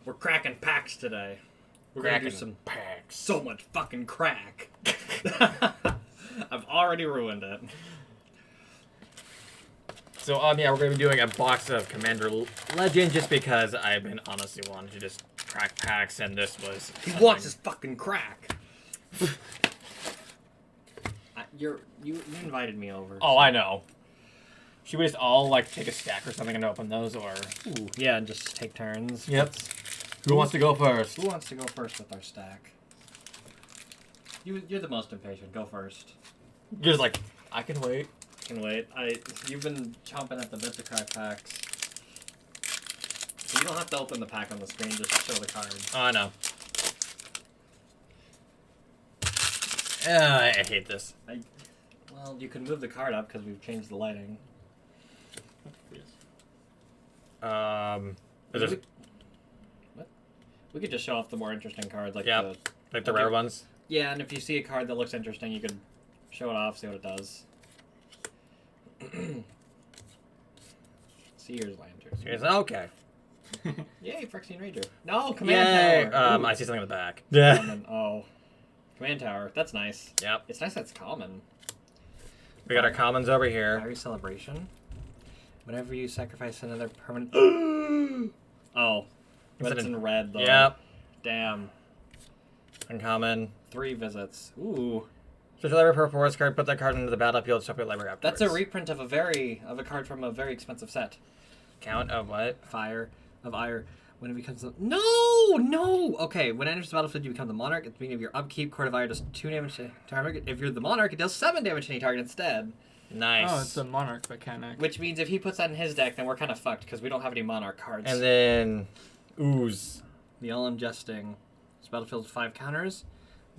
We're cracking packs today. We're gonna do some packs. So much fucking crack. I've already ruined it. So, yeah, we're going to be doing a box of Commander Legend just because I've been honestly wanting to just crack packs, and this was... He wants his fucking crack. You invited me over. Oh, so. I know. Should we just all, like, take a stack or something and open those, or... Ooh, yeah, and just take turns. Yep. Who wants to go first? Who wants to go first with our stack? You're the most impatient. Go first. You're just like, I can wait. Can wait. You've been chomping at the bit to crack packs. You don't have to open the pack on the screen, just show the cards. Oh, I know. I hate this. Well, you can move the card up because we've changed the lighting. What? We could just show off the more interesting cards, like the rare ones. Yeah, and if you see a card that looks interesting, you could show it off, see what it does. Seer's Lantern. Okay. Yay, Phyrexian Ranger. No, Command Tower. I see something in the back. Yeah. Command Tower. That's nice. Yep. It's nice that's common. We got our commons over here. Fiery Celebration. Whenever you sacrifice another permanent... Oh. But it's in red, though. Yep. Damn. Uncommon. 3 visits. Ooh. So if you library for a forest card, put that card into the battlefield, shuffle your library afterwards. That's a reprint of a card from a very expensive set. Count of what? Fire of Ire. When it becomes No! Okay, when it enters the battlefield, you become the Monarch. At the beginning of your upkeep, Court of Ire does 2 damage to target. If you're the Monarch, it does 7 damage to any target instead. Nice. Oh, it's a Monarch mechanic. Which means if he puts that in his deck, then we're kind of fucked, because we don't have any Monarch cards. And then... Ooze. The All Unjusting. This battlefield 5 counters.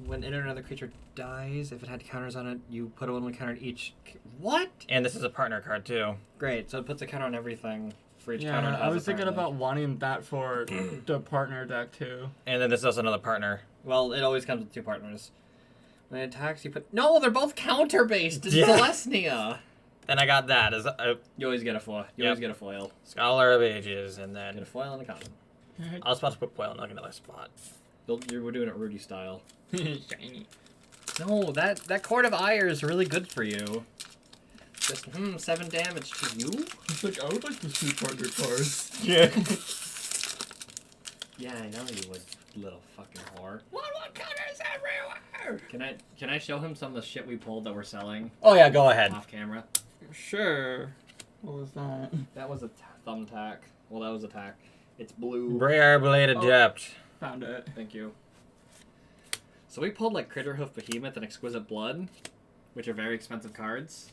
When enter another creature dies, if it had counters on it, you put a 1/1 counter on each... What? And this is a partner card, too. Great, so it puts a counter on everything for each yeah, counter. I was thinking about wanting that for the partner deck, too. And then this is also another partner. Well, it always comes with 2 partners. When it attacks, you put... No, they're both counter-based! It's Yeah. Celestia! Then I got that. You always get a foil. You always get a foil. Scholar of Ages, and then... Get a foil and a common. I was about to put foil in like another spot. We're doing it Rudy style. Shiny. No, that Court of Ire is really good for you. Just, 7 damage to you? It's like, I would like to see partner cards. Yeah. Yeah, I know you would, little fucking whore. 1/1 counters everywhere! Can I show him some of the shit we pulled that we're selling Oh, yeah, go ahead. off camera? Sure. What was that? That was a thumbtack. Well, that was a tack. It's blue. Rare Blade Adept. Found it. Thank you. So we pulled like Critterhoof Behemoth and Exquisite Blood, which are very expensive cards.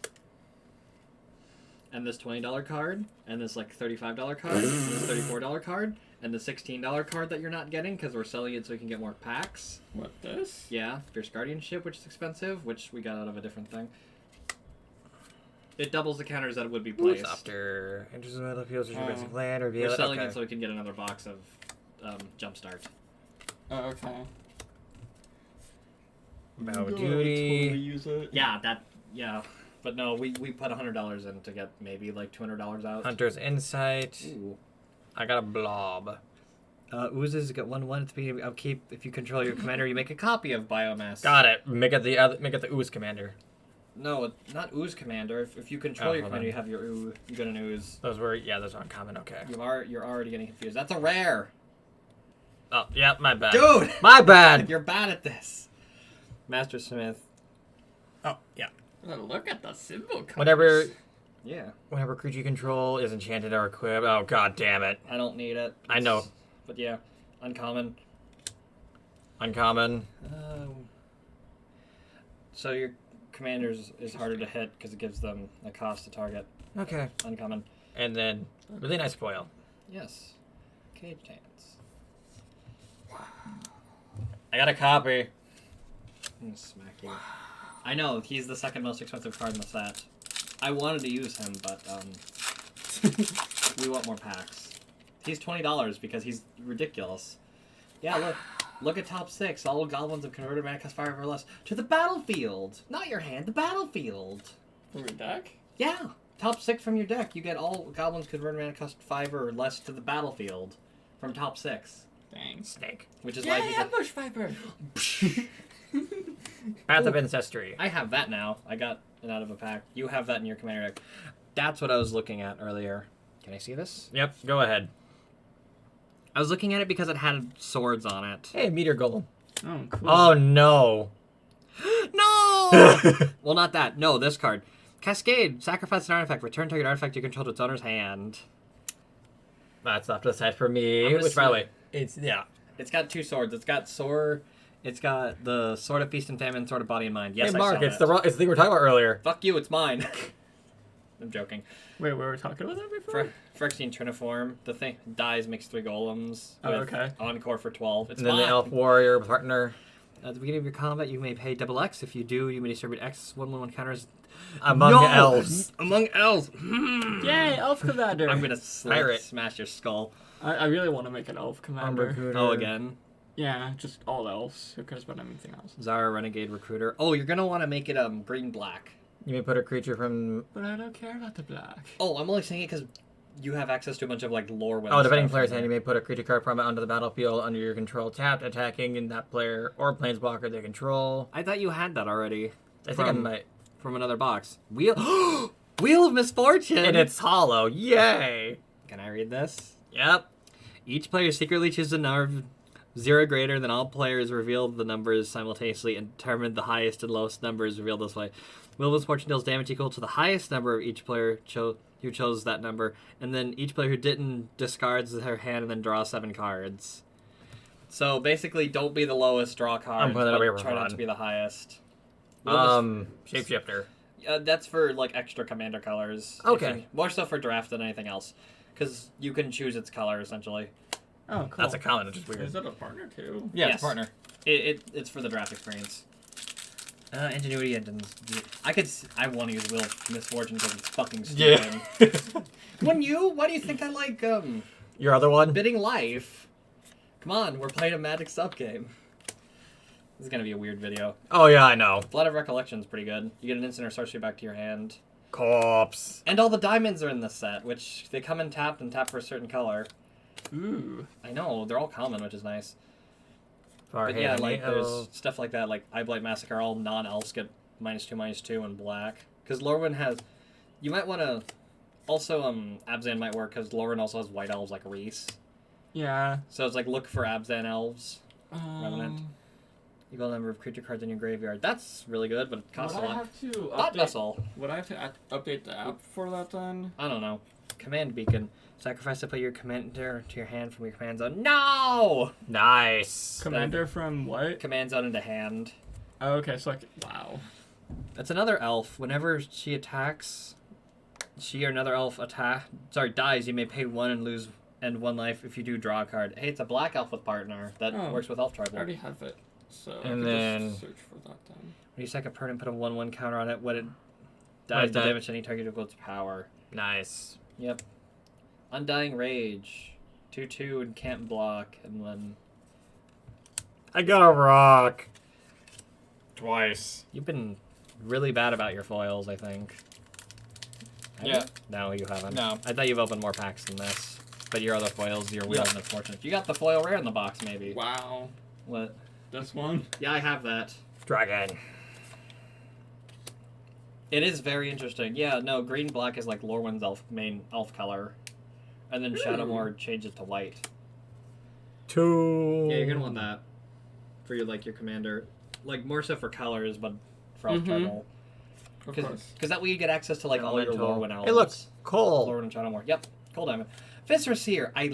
And this $20 card, and this like $35 card, and this $34 card, and the $16 card that you're not getting because we're selling it so we can get more packs. What, this? Yeah, Fierce Guardianship, which is expensive, which we got out of a different thing. It doubles the counters that it would be placed. After enters the battlefield, your basic land, reveal We're it. selling Okay. it so we can get another box of Jumpstart. Oh, okay. Bow Totally Duty. use it. Yeah. But no, we put $100 in to get maybe like $200 out. Hunter's Insight. Ooh. I got a blob. Oozes get 1/1 at the beginning of upkeep. If you control your commander, you make a copy of Biomass. Got it. Make it the Ooze Commander. No, not Ooze Commander. If you control your commander, you have your Ooze. You get an Ooze. Those are uncommon. Okay. You're already getting confused. That's a rare. Oh, yeah, my bad. Dude! My bad. You're bad at this. Master Smith. Oh, yeah. Oh, look at the symbol colors. Whenever creature you control is enchanted or equipped. Oh, god damn it. I don't need it. I know. But yeah, uncommon. Uncommon. So your commanders is harder to hit because it gives them a cost to target. Okay. Uncommon. And then, really nice foil. Yes. Cage Dance. I got a copy. I'm gonna smack you. I know, he's the second most expensive card in the set. I wanted to use him, but we want more packs. He's $20 because he's ridiculous. Yeah, look at top 6. All goblins have converted mana cost 5 or less to the battlefield. Not your hand, the battlefield. From your deck? Yeah, top 6 from your deck. You get all goblins converted mana cost 5 or less to the battlefield from top 6. Dang. Snake. which is why he's like, Bush Viper. Path of Ancestry. I have that now. I got it out of a pack. You have that in your commander deck. That's what I was looking at earlier. Can I see this? Yep, go ahead. I was looking at it because it had swords on it. Hey, Meteor Golem. Oh, cool. Oh, no. No! Well, not that. No, this card. Cascade. Sacrifice an artifact. Return target artifact you control to its owner's hand. That's off to the side for me. I'm gonna Which, by the say- way, it's, yeah. it's got two swords. It's got It's got the Sword of Feast and Famine, Sword of Body and Mind. Yes, Hey, I Mark, saw it's that. the thing we were talking about earlier. Fuck you, it's mine. I'm joking. Wait, we were talking about that before? Phyrexian Triniform. The thing dies makes 3 golems. Oh, with okay. Encore for 12. It's And then mine. the Elf Warrior partner. At the beginning of your combat, you may pay double X. If you do, you may distribute X 1/1 counters. Among No! elves. Among elves. Yay, Elf Commander. I'm gonna Pirate. smash your skull. I really want to make an Elf Commander. Oh, again. Yeah, just all elves. Who cares about anything else? Zara Renegade Recruiter. Oh, you're gonna want to make it green-black. You may put a creature from... But I don't care about the black. Oh, I'm only saying it because you have access to a bunch of like lore. Oh, defending player's hand, you may put a creature card from it onto the battlefield under your control, tapped, attacking in that player or planeswalker they control. I thought you had that already. I think I From- might. From another box. Wheel of Misfortune! And it's hollow. Yay! Can I read this? Yep. Each player secretly chooses a number 0 greater than all players reveal the numbers simultaneously and determine the highest and lowest numbers revealed this way. Wheel of Misfortune deals damage equal to the highest number of each player who chose that number, and then each player who didn't discards their hand and then draws 7 cards. So basically, don't be the lowest, draw cards. I'm putting that but away for try not fun. to be the highest. Shapeshifter. That's for like extra commander colors. Okay. More so for draft than anything else, because you can choose its color essentially. Oh, cool. That's a common, which is weird. Is that a partner too? Yeah, it's yes. a partner. It's for the draft experience. Ingenuity engines. I want to use Wheel of Misfortune because it's fucking stupid. Yeah. Wouldn't you? Why do you think I like Your other one? bidding life? Come on, we're playing a Magic sub game. This is gonna be a weird video. Oh, yeah, I know. Blood of Recollection's pretty good. You get an instant or sorcery back to your hand. Corpse. And all the diamonds are in this set, which they come in tapped and tap for a certain color. Ooh. I know, they're all common, which is nice. Far But yeah, Haven, like oh. there's stuff like that, like Eye Blight Massacre, all non-elves get -2/-2 in black. Because Lorwyn has... You might want to... Also, Abzan might work, because Lorwyn also has white elves like Reese. Yeah. So it's like, look for Abzan elves. Revenant. Equal number of creature cards in your graveyard. That's really good, but it costs a Would I lot. have to Not update? Vessel. Would I have to update the app for that then? I don't know. Command Beacon. Sacrifice to put your commander to your hand from your command zone. No! Nice. Commander from what? Command zone into hand. Oh, okay, so like, wow. That's another elf. Whenever she attacks, she or another elf dies, you may pay 1 and lose 1 life if you do draw a card. Hey, it's a black elf with partner that Oh. works with elf I tribal. already have it, so I And could then- just search for that then. When you sack a permanent, put a 1/1 counter on it. When it Like dies, the that. damage to any target equals its power. Nice. Yep. Undying Rage. 2/2 and can't block, and then I got a rock. Twice. You've been really bad about your foils, I think. Have Yeah. you? No, you haven't. No. I thought you've opened more packs than this. But your other foils, your Wheel Yeah. of Misfortune. you got the foil rare in the box, maybe. Wow. What? This one? Yeah, I have that. Dragon. It is very interesting. Yeah, no, green black is like Lorwyn's main elf color, and then Shadowmoor changes to white. 2. Yeah, you're gonna want that for your your commander, like more so for colors, but for elf Mhm. tribal. Of course. Because that way you get access to like all your Elemental. Lorwyn elves. Hey, look. Cole. Lorwyn and Shadowmoor. Yep, Cold Diamond. Fist Seer. I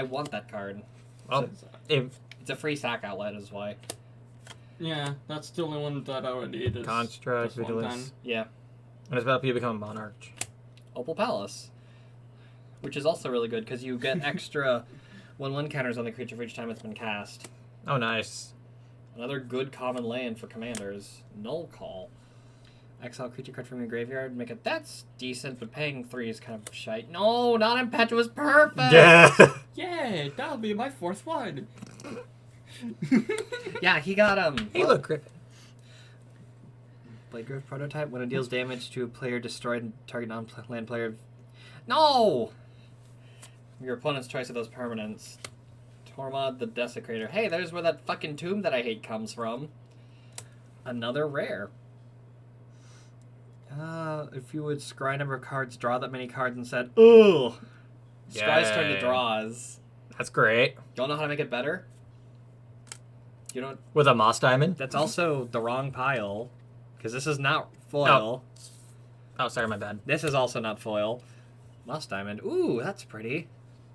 want that card. Oh, if It's a free sack outlet, is why. Yeah, that's the only one that I would need. Is Construct, this one then. Vigilance. Yeah. When it's about you become a monarch. Opal Palace, which is also really good because you get extra 1/1 counters on the creature for each time it's been cast. Oh, nice. Another good common land for commanders. Null Call. Exile creature card from your graveyard. Make it. That's decent, but paying 3 is kind of shite. No, not Impetuous. Perfect. Yeah. Yay, that'll be my 4th one. Yeah, he got Hey, look, Griffin. Blade Growth Prototype. When it deals damage to a player destroyed, target non-land player. No! Your opponent's choice of those permanents. Tormod the Desecrator. Hey, there's where that fucking tomb that I hate comes from. Another rare. If you would scry number of cards, draw that many cards instead. Ugh! Scry's turn to Yay. draws. That's great. Don't know how to make it better? You don't... With a Moss Diamond? That's also the wrong pile. Because this is not foil. Oh, sorry, my bad. This is also not foil. Moss Diamond. Ooh, that's pretty.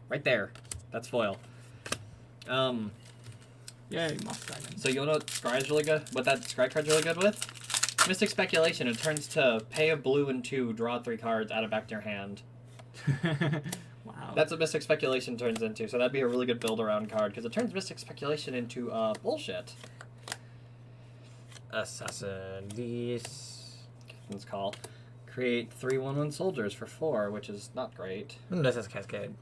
Right there. That's foil. Yay, Moss Diamond. So you know what Scry's really good? What that Scry card's really good with? Mystic Speculation. It turns to pay a blue and 2, draw 3 cards, add it back to your hand. Wow. That's what Mystic Speculation turns into. So that'd be a really good build-around card, because it turns Mystic Speculation into bullshit. Assassin. These. Captain's Call. Create 3 1/1 soldiers for 4, which is not great. This is Cascade.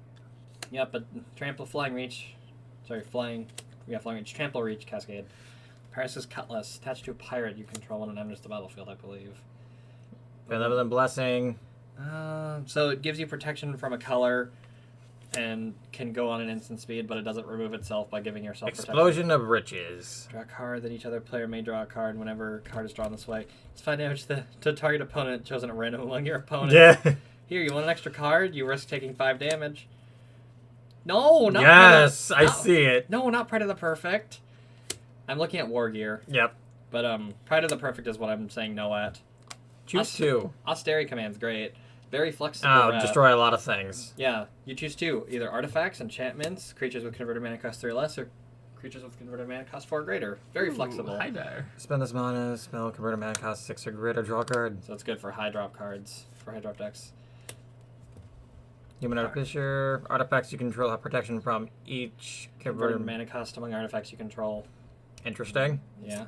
Yeah, but Trample, Flying Reach. Sorry, Flying. Yeah, Flying Reach. Trample, Reach, Cascade. Paris' Cutlass. Attached to a pirate you control when it enters the battlefield, I believe. Benevolent Blessing. So it gives you protection from a color and can go on an instant speed, but it doesn't remove itself by giving yourself Explosion of Riches. Draw a card, then each other player may draw a card whenever a card is drawn this way. It's 5 damage to target opponent chosen at random among your opponents. Yeah. Here, you want an extra card? You risk taking 5 damage. No, not Yes, Pride of, I see it. No, not Pride of the Perfect. I'm looking at War Gear, Yep. but Pride of the Perfect is what I'm saying no at. Choose 2. Austerity Command's great. Very flexible. Oh, rep. destroy a lot of things. Yeah, you choose 2. Either artifacts, enchantments, creatures with converted mana cost 3 or less, or creatures with converted mana cost 4 or greater. Very flexible. Hi there. Spend this mana, spell converted mana cost 6 or greater, draw a card. So it's good for high drop cards, for high drop decks. Human Artificer. Artifacts you control have protection from each Converted converted. mana cost among artifacts you control. Interesting. Yeah.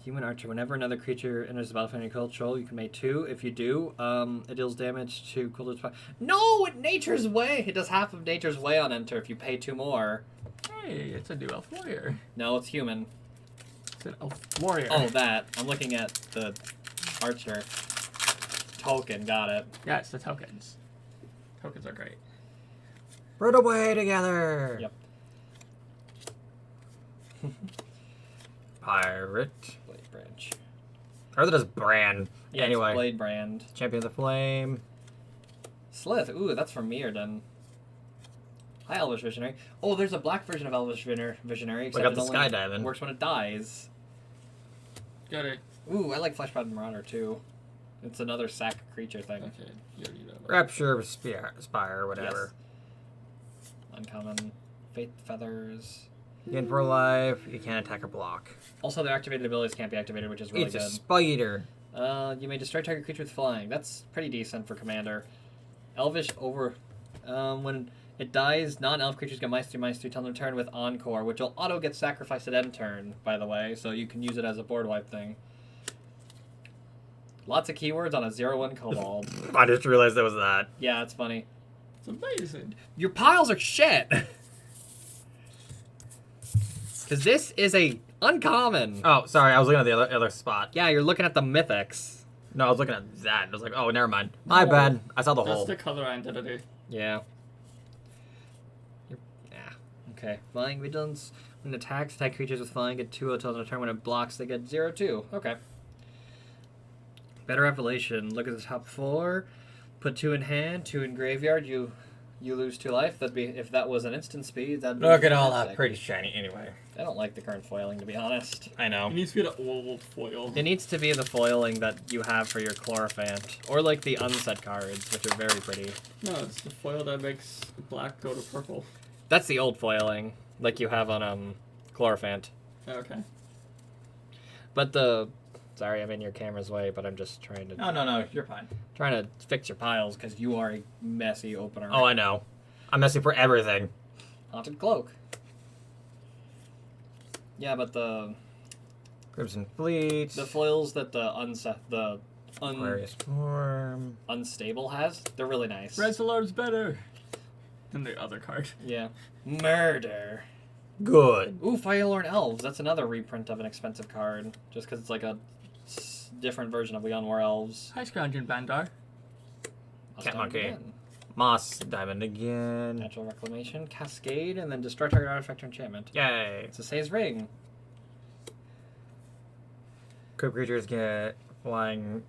Human Archer. Whenever another creature enters the battlefield under your control, you can make 2. If you do, it deals damage to coolers. No! Nature's Way! It does half of Nature's Way on enter if you pay 2 more. Hey, it's a new elf warrior. No, it's human. It's an elf warrior. Oh, that. I'm looking at the Archer. Token, got it. Yeah, it's the tokens. Tokens are great. Run away together. Yep. Pirate. Blade Branch. Or is it just Brand? Yeah, it's Anyway. Blade Brand. Champion of the Flame. Slith. Ooh, that's from Mirrodin. Hi, Elvish Visionary. Oh, there's a black version of Elvish Visionary. We got the it only Sky Diamond. works when it dies. Got it. Ooh, I like Fleshpound Marauder too. It's another sack creature thing. Okay. You already know that. Rapture, Spire, whatever. Yes. Uncommon. Faith Feathers. Gain 4 life. You can't attack or block. Also, their activated abilities can't be activated, which is really It's a good. spider. You may destroy target creature with flying. That's pretty decent for Commander. Elvish over... when it dies, non-elf creatures get -2/-2 till end turn with Encore, which will auto get sacrificed at end turn, by the way, so you can use it as a board wipe thing. Lots of keywords on a 0/1 Kobold. I just realized that was that. Yeah, it's funny. It's amazing. Your piles are shit! Because this is a uncommon. Oh, sorry. I was looking at the other spot. Yeah, you're looking at the mythics. No, I was looking at that. I was like, oh, never mind. My No. bad. I saw the That's hole. the color identity. Yeah. Yeah. Okay. Flying Vigilance. When it attacks, attack creatures with flying get 2 until the turn. When it blocks, they get 0/2. Okay. Better Revelation. Look at the top 4. Put 2 in hand, 2 in graveyard. You lose 2 life. That'd be, if that was an instant speed, that'd be Look at all that fantastic. pretty shiny anyway. I don't like the current foiling, to be honest. I know. It needs to be the old foil. It needs to be the foiling that you have for your Chlorophynt. Or like the unset cards, which are very pretty. No, it's the foil that makes black go to purple. That's the old foiling, like you have on Chlorophynt. Okay. But the... Sorry, I'm in your camera's way, but I'm just trying to No, you're fine. trying to fix your piles, because you are a messy opener. Oh, I know. I'm messing for everything. Haunted Cloak. Yeah, but the Crimson Fleet. foils that the Aquarius Form. unstable has, they're really nice. Red Solar's better than the other card. Yeah. Murder. Good. Ooh, Firelorn Elves. That's another reprint of an expensive card, just because it's like a different version of Leon War Elves. Hi, Scrounge and Bandar. I'll Cat start Monkey. again. Moss Diamond again. Natural Reclamation, Cascade, and then destroy target artifact or enchantment. Yay. It's a Say's Ring. Equip creatures get flying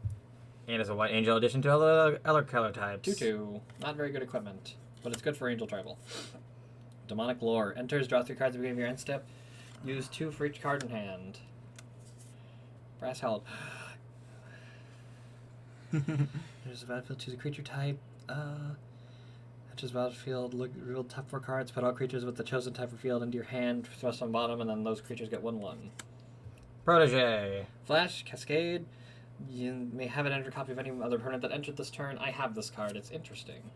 and as a white angel addition to other color types. 2/2. Not very good equipment, but it's good for Angel Tribal. Demonic Lore. Enters, draw 3 cards at the beginning of your end step. Use 2 for each card in hand. Brass Held. There's a battlefield, choose a creature type. Enters battlefield, reveal top 4 cards, put all creatures with the chosen type revealed into your hand, thrust on bottom, and then those creatures get 1/1. Protege. Flash, Cascade. You may have it enter a copy of any other permanent that entered this turn. I have this card. It's interesting.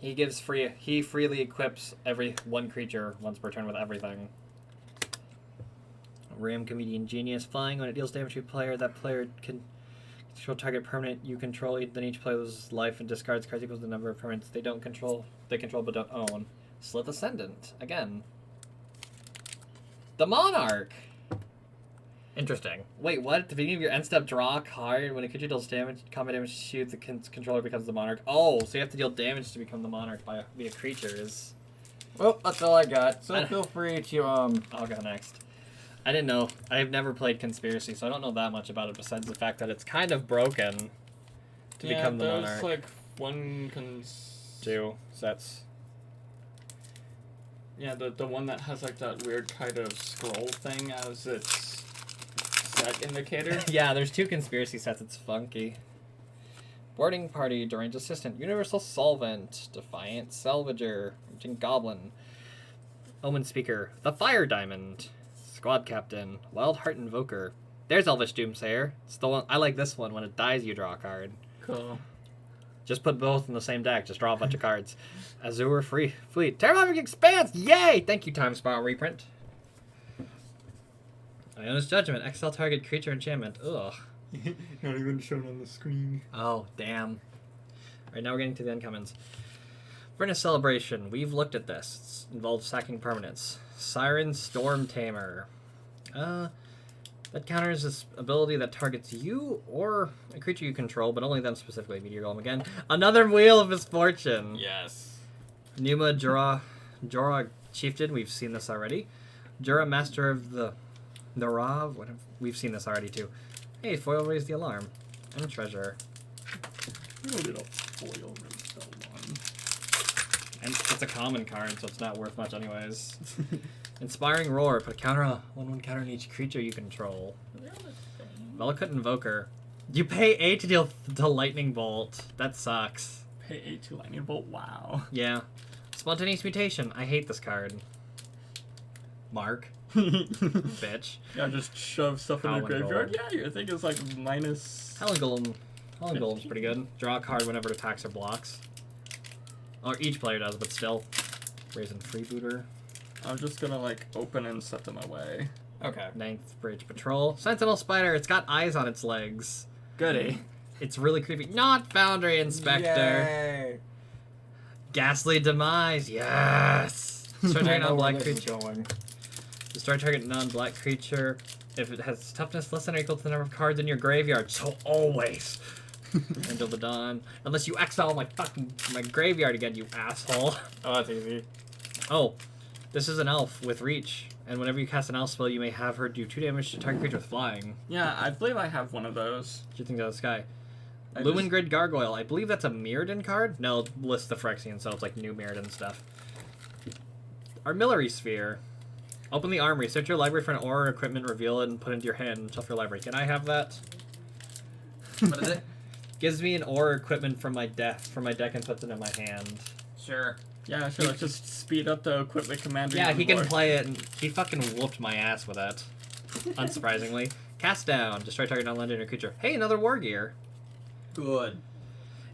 He freely equips every 1 creature once per turn with everything. Ram Comedian Genius. Flying. When it deals damage to a player, that player can control target permanent you control. Then each player loses life and discards cards equals the number of permanents they control but don't own. Slith Ascendant. Again. The Monarch! Interesting. Wait, what? At the beginning of your end step, draw a card. When a creature deals damage, combat damage to you, the controller becomes the Monarch. Oh, so you have to deal damage to become the Monarch via creatures. Well, that's all I got. So feel free to I'll go next. I didn't know. I've never played Conspiracy, so I don't know that much about it besides the fact that it's kind of broken to become the Monarch. there's like one 2 sets. Yeah, the one that has like that weird kind of scroll thing as its set indicator. Yeah, there's 2 Conspiracy sets. It's funky. Boarding Party, Deranged Assistant, Universal Solvent, Defiant Salvager, Ancient Goblin, Omen Speaker, The Fire Diamond, Squad Captain, Wild Heart Invoker. There's Elvish Doomsayer. It's the one I like. This one. When it dies, you draw a card. Cool. Just put both in the same deck. Just draw a bunch of cards. Azure Fleet. Terramorphic Expanse! Yay! Thank you, Time Spiral reprint. Iona's Judgment. Exile target creature enchantment. Ugh. Not even shown on the screen. Oh, damn. Alright, now we're getting to the uncommons. Furnace Celebration. We've looked at this. It involves sacking permanents. Siren Storm Tamer. That counters this ability that targets you or a creature you control, but only them specifically. Meteor Golem again. Another Wheel of Misfortune. Yes. Numa Jorah Chieftain. We've seen this already. Jorah Master of the Rav. We've seen this already too. Hey, foil raise the alarm. And treasure. We don't get a foil really so long. And it's a common card, so it's not worth much anyways. Inspiring Roar. Put a counter on 1/1 counter on each creature you control. Velikut Invoker. You pay 8 to deal the Lightning Bolt. That sucks. Pay 8 to Lightning Bolt. Wow. Yeah. Spontaneous Mutation. I hate this card. Mark. Bitch. Yeah, just shove stuff in your Howling graveyard. Golem. Yeah, your thing is like minus. Howling Golem. Howling Golem's pretty good. Draw a card whenever it attacks or blocks. Or each player does, but still. Brazen Freebooter. I'm just gonna like open and set them away. Okay. 9th Bridge Patrol. Sentinel Spider. It's got eyes on its legs. Goody. It's really creepy. Not Foundry Inspector. Yay. Ghastly Demise. Yes. Destroy target non-black creature. Going. Destroy target non-black creature if it has toughness less than or equal to the number of cards in your graveyard. So always. Until the dawn. Unless you exile my graveyard again, you asshole. Oh, that's easy. Oh, this is an elf with reach. And whenever you cast an elf spell, you may have her do 2 damage to target creature with flying. Yeah, I believe I have one of those. What do you think of this guy? I Lumen Grid Gargoyle. I believe that's a Mirrodin card. No, list the Phyrexian, so it's like new Mirrodin stuff. Armillary Sphere. Open the armory. Search your library for an aura or equipment, reveal it, and put it into your hand and shuffle your library. Can I have that? What is it? Gives me an aura equipment from my deck and puts it in my hand. Sure. Yeah, sure. Let's just speed up the equipment commander. Yeah, even he can more. play it, and he fucking whooped my ass with it. Unsurprisingly. Cast down. Destroy target non-legendary creature. Hey, another war gear. Good.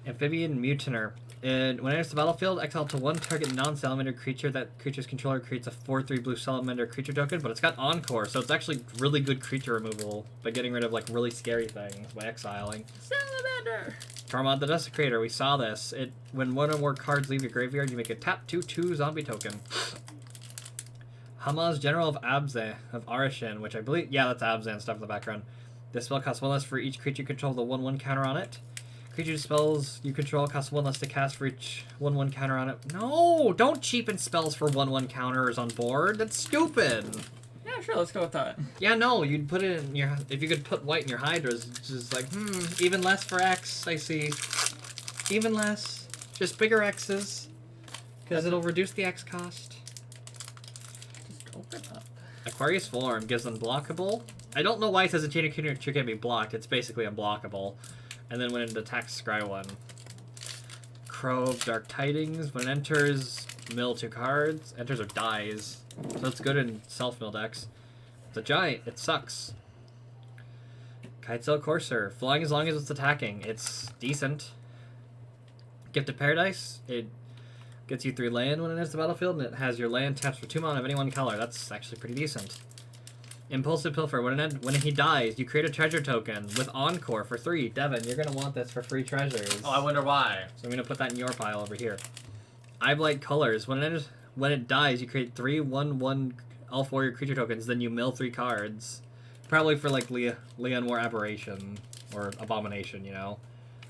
Amphibian Mutiner. And when it enters the battlefield, exile to 1 target non-salamander creature. That creature's controller creates a 4/3 blue salamander creature token, but it's got Encore, so it's actually really good creature removal by getting rid of like really scary things by exiling. Salamander. Tormod the Desecrator. We saw this. When 1 or more cards leave your graveyard, you make a tap 2/2 zombie token. Hamaz, General of Abze of Arishin, which I believe, yeah, that's Abze and stuff in the background. This spell costs 1 less for each creature you control the 1/1 counter on it. Creature spells you control cost 1 less to cast for each 1/1 counter on it. No, don't cheapen spells for 1/1 counters on board. That's stupid. Yeah, sure. Let's go with that. Yeah, no, you'd put it in your. If you could put white in your Hydras, it's just like, even less for X. I see. Even less. Just bigger X's. Because it'll reduce the X cost. Just open up. Aquarius Form gives unblockable. I don't know why it says a chain of creature can be blocked. It's basically unblockable. And then when it attacks, scry 1. Crow of Dark Tidings. When it enters, mill 2 cards. Enters or dies. So it's good in self-mill decks. It's a giant. It sucks. Kitesail Courser. Flying as long as it's attacking. It's decent. Gift of Paradise. It gets you 3 land when it enters the battlefield, and it has your land taps for 2 mana of any one color. That's actually pretty decent. Impulsive Pilfer. When he dies, you create a treasure token with Encore for 3. Devin, you're going to want this for free treasures. Oh, I wonder why. So I'm going to put that in your pile over here. Eyeblight Colors. When it dies, you create 3 1/1 Elf Warrior creature tokens, then you mill 3 cards. Probably for like Leon War Aberration or Abomination, you know?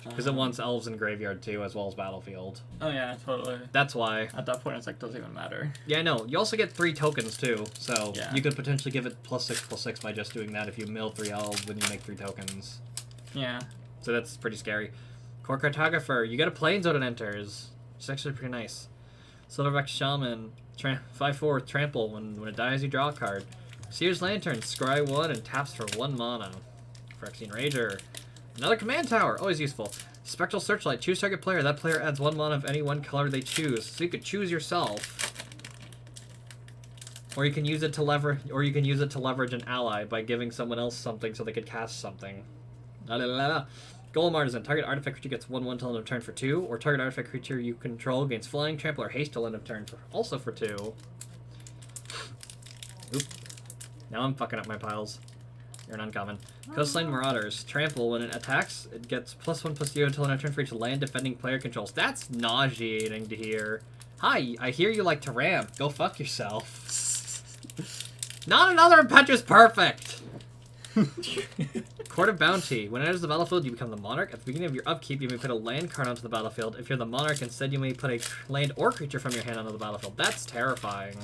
Because it wants elves in graveyard too, as well as battlefield. Oh yeah, totally. That's why. At that point, it's like doesn't even matter. Yeah, I know. You also get 3 tokens too, so Yeah. you could potentially give it +6/+6 by just doing that if you mill 3 elves, then you make 3 tokens. Yeah. So that's pretty scary. Core Cartographer, you get a Plains when it enters. It's actually pretty nice. Silverback Shaman, 5/4 Trample. When it dies, you draw a card. Seer's Lantern, scry 1 and taps for 1 mana. Phyrexian Rager. Another command tower, always useful. Spectral Searchlight, choose target player. That player adds 1 mana of any one color they choose. So you could choose yourself. Or you can use it to leverage an ally by giving someone else something so they could cast something. La la la la. Golem Artisan, target artifact creature gets 1/1 till end of turn for 2, or target artifact creature you control gains flying, trample, or haste till end of turn for also for 2. Oop. Now I'm fucking up my piles. You're an uncommon. Coastline Marauders. Trample. When it attacks, it gets +1/+0 until end of turn for each land defending player controls. That's nauseating to hear. Hi, I hear you like to ramp. Go fuck yourself. Not another Impetuous Perfect! Court of Bounty. When it enters the battlefield, you become the monarch. At the beginning of your upkeep, you may put a land card onto the battlefield. If you're the monarch, instead you may put a land or creature from your hand onto the battlefield. That's terrifying.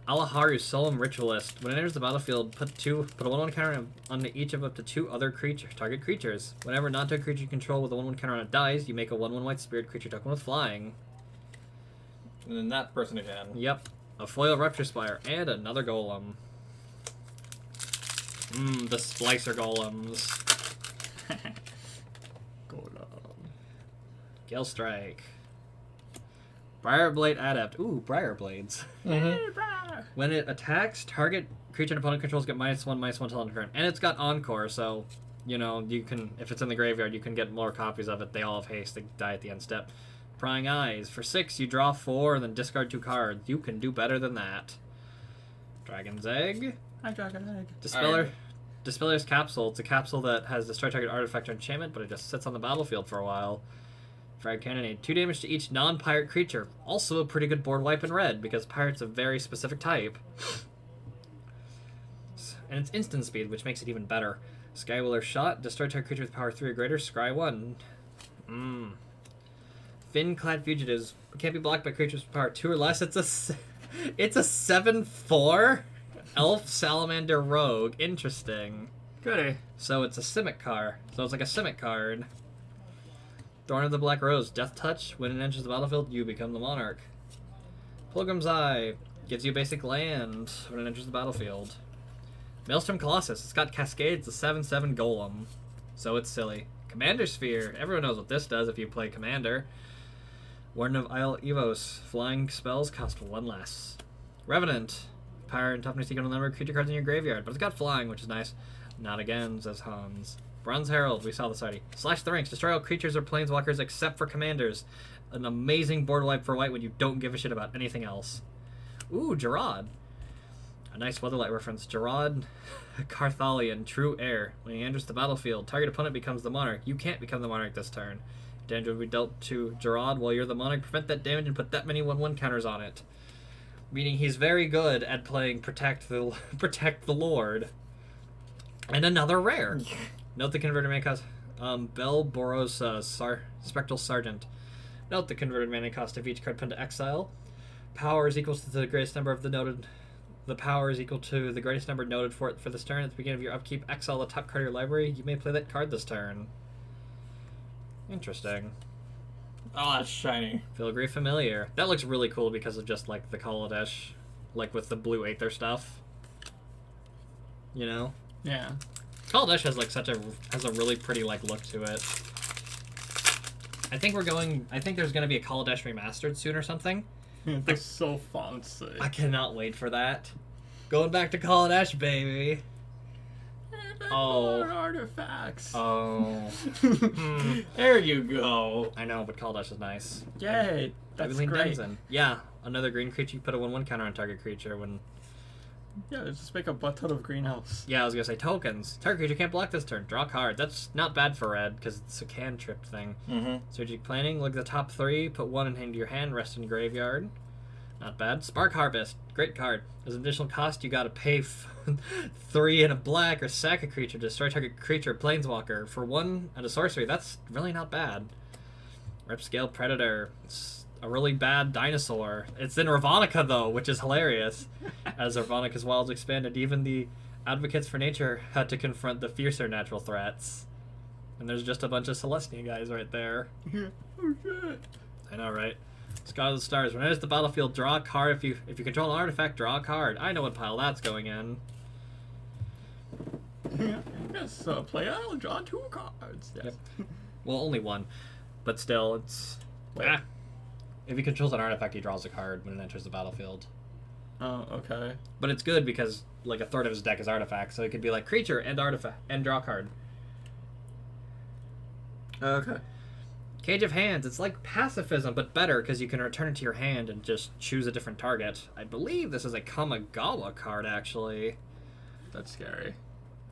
Alaharu's Solemn Ritualist. When it enters the battlefield, put a 1/1 counter on each of up to 2 other target creatures. Whenever non-target creature you control with a 1/1 counter on it dies, you make a 1/1 white spirit creature token with flying. And then that person again. Yep. A foil Rupture Spire and another golem. The Splicer Golems. Golem. Gale Strike. Briarblade Adept. Ooh, Briarblades. When it attacks, target creature and opponent controls get -1/-1 till end of turn. And it's got Encore, so, you know, you can, if it's in the graveyard, you can get more copies of it. They all have haste. They die at the end step. Prying Eyes. For 6, you draw 4 and then discard 2 cards. You can do better than that. Dragon's Egg. Hi, Dragon Egg. Dispeller's Capsule. It's a capsule that has destroy target artifact or enchantment, but it just sits on the battlefield for a while. Frag Cannonade. 2 damage to each non-pirate creature. Also a pretty good board wipe in red, because pirate's a very specific type. And it's instant speed, which makes it even better. Skywheeler Shot. Destroy target creature with power 3 or greater. Scry 1. Fin-clad Fugitives. Can't be blocked by creatures with power 2 or less. It's a 7/4 Elf Salamander Rogue. Interesting. Goody. So it's a Simic card. So it's like a Simic card. Thorn of the Black Rose. Death Touch. When it enters the battlefield, you become the monarch. Pilgrim's Eye. Gives you basic land when it enters the battlefield. Maelstrom Colossus. It's got Cascade. It's a 7/7 golem. So it's silly. Commander Sphere. Everyone knows what this does if you play Commander. Warden of Isle Evos. Flying spells cost 1 less. Revenant. Power and toughness equal to the number of creature cards in your graveyard, but it's got flying, which is nice. Not again, says Hans. Bronze Herald. We saw this already. Slash the ranks. Destroy all creatures or planeswalkers except for commanders. An amazing board wipe for white when you don't give a shit about anything else. Ooh, Gerard. A nice Weatherlight reference. Gerard Carthalion, True Heir. When he enters the battlefield, target opponent becomes the monarch. You can't become the monarch this turn. Damage will be dealt to Gerard while you're the monarch. Prevent that damage and put that many 1/1 counters on it. Meaning he's very good at playing Protect the Lord. And another rare. Note the converted mana cost. Bell Boros Spectral Sergeant. Note the converted mana cost of each card put into exile. Power is equal to the greatest number of the noted. The power is equal to the greatest number noted for it for this turn. At the beginning of your upkeep, exile the top card of your library. You may play that card this turn. Interesting. Oh, that's shiny. Filigree Familiar. That looks really cool because of just like the Kaladesh, like with the blue Aether stuff. You know? Yeah. Kaladesh has like has a really pretty like look to it. I think there's gonna be a Kaladesh remastered soon or something. That's so fancy. I cannot wait for that. Going back to Kaladesh, baby. Oh. More artifacts. Oh. There you go. I know, but Kaladesh is nice. Yay. That's Evelyn great. Denizen. Yeah, another green creature. You put a 1/1 counter on target creature when. Yeah, just make a butt ton of greenhouse. Yeah, I was gonna say tokens. Target creature can't block this turn. Draw a card. That's not bad for red because it's a cantrip thing. Mm-hmm. Strategic planning. Look at the top 3. Put 1 into your hand. Rest in your graveyard. Not bad. Spark Harvest. Great card. As an additional cost, you gotta pay 3 and a black or sack a creature. Destroy target creature. Planeswalker for 1 and a sorcery. That's really not bad. Ripscale Predator. It's a really bad dinosaur. It's in Ravnica though, which is hilarious. As Ravnica's wilds expanded, even the advocates for nature had to confront the fiercer natural threats. And there's just a bunch of Celestia guys right there. Oh shit. I know, right? Sky of the Stars. When it enters the battlefield, draw a card. If you control an artifact, draw a card. I know what pile that's going in. Yes, player, I'll draw 2 cards. Yes. Yep. Well, only 1. But still, it's... Wait. Ah. If he controls an artifact, he draws a card when it enters the battlefield. Oh, okay. But it's good because, like, a third of his deck is artifacts, so it could be like creature and artifact and draw card. Okay. Cage of Hands. It's like pacifism, but better because you can return it to your hand and just choose a different target. I believe this is a Kamigawa card, actually. That's scary.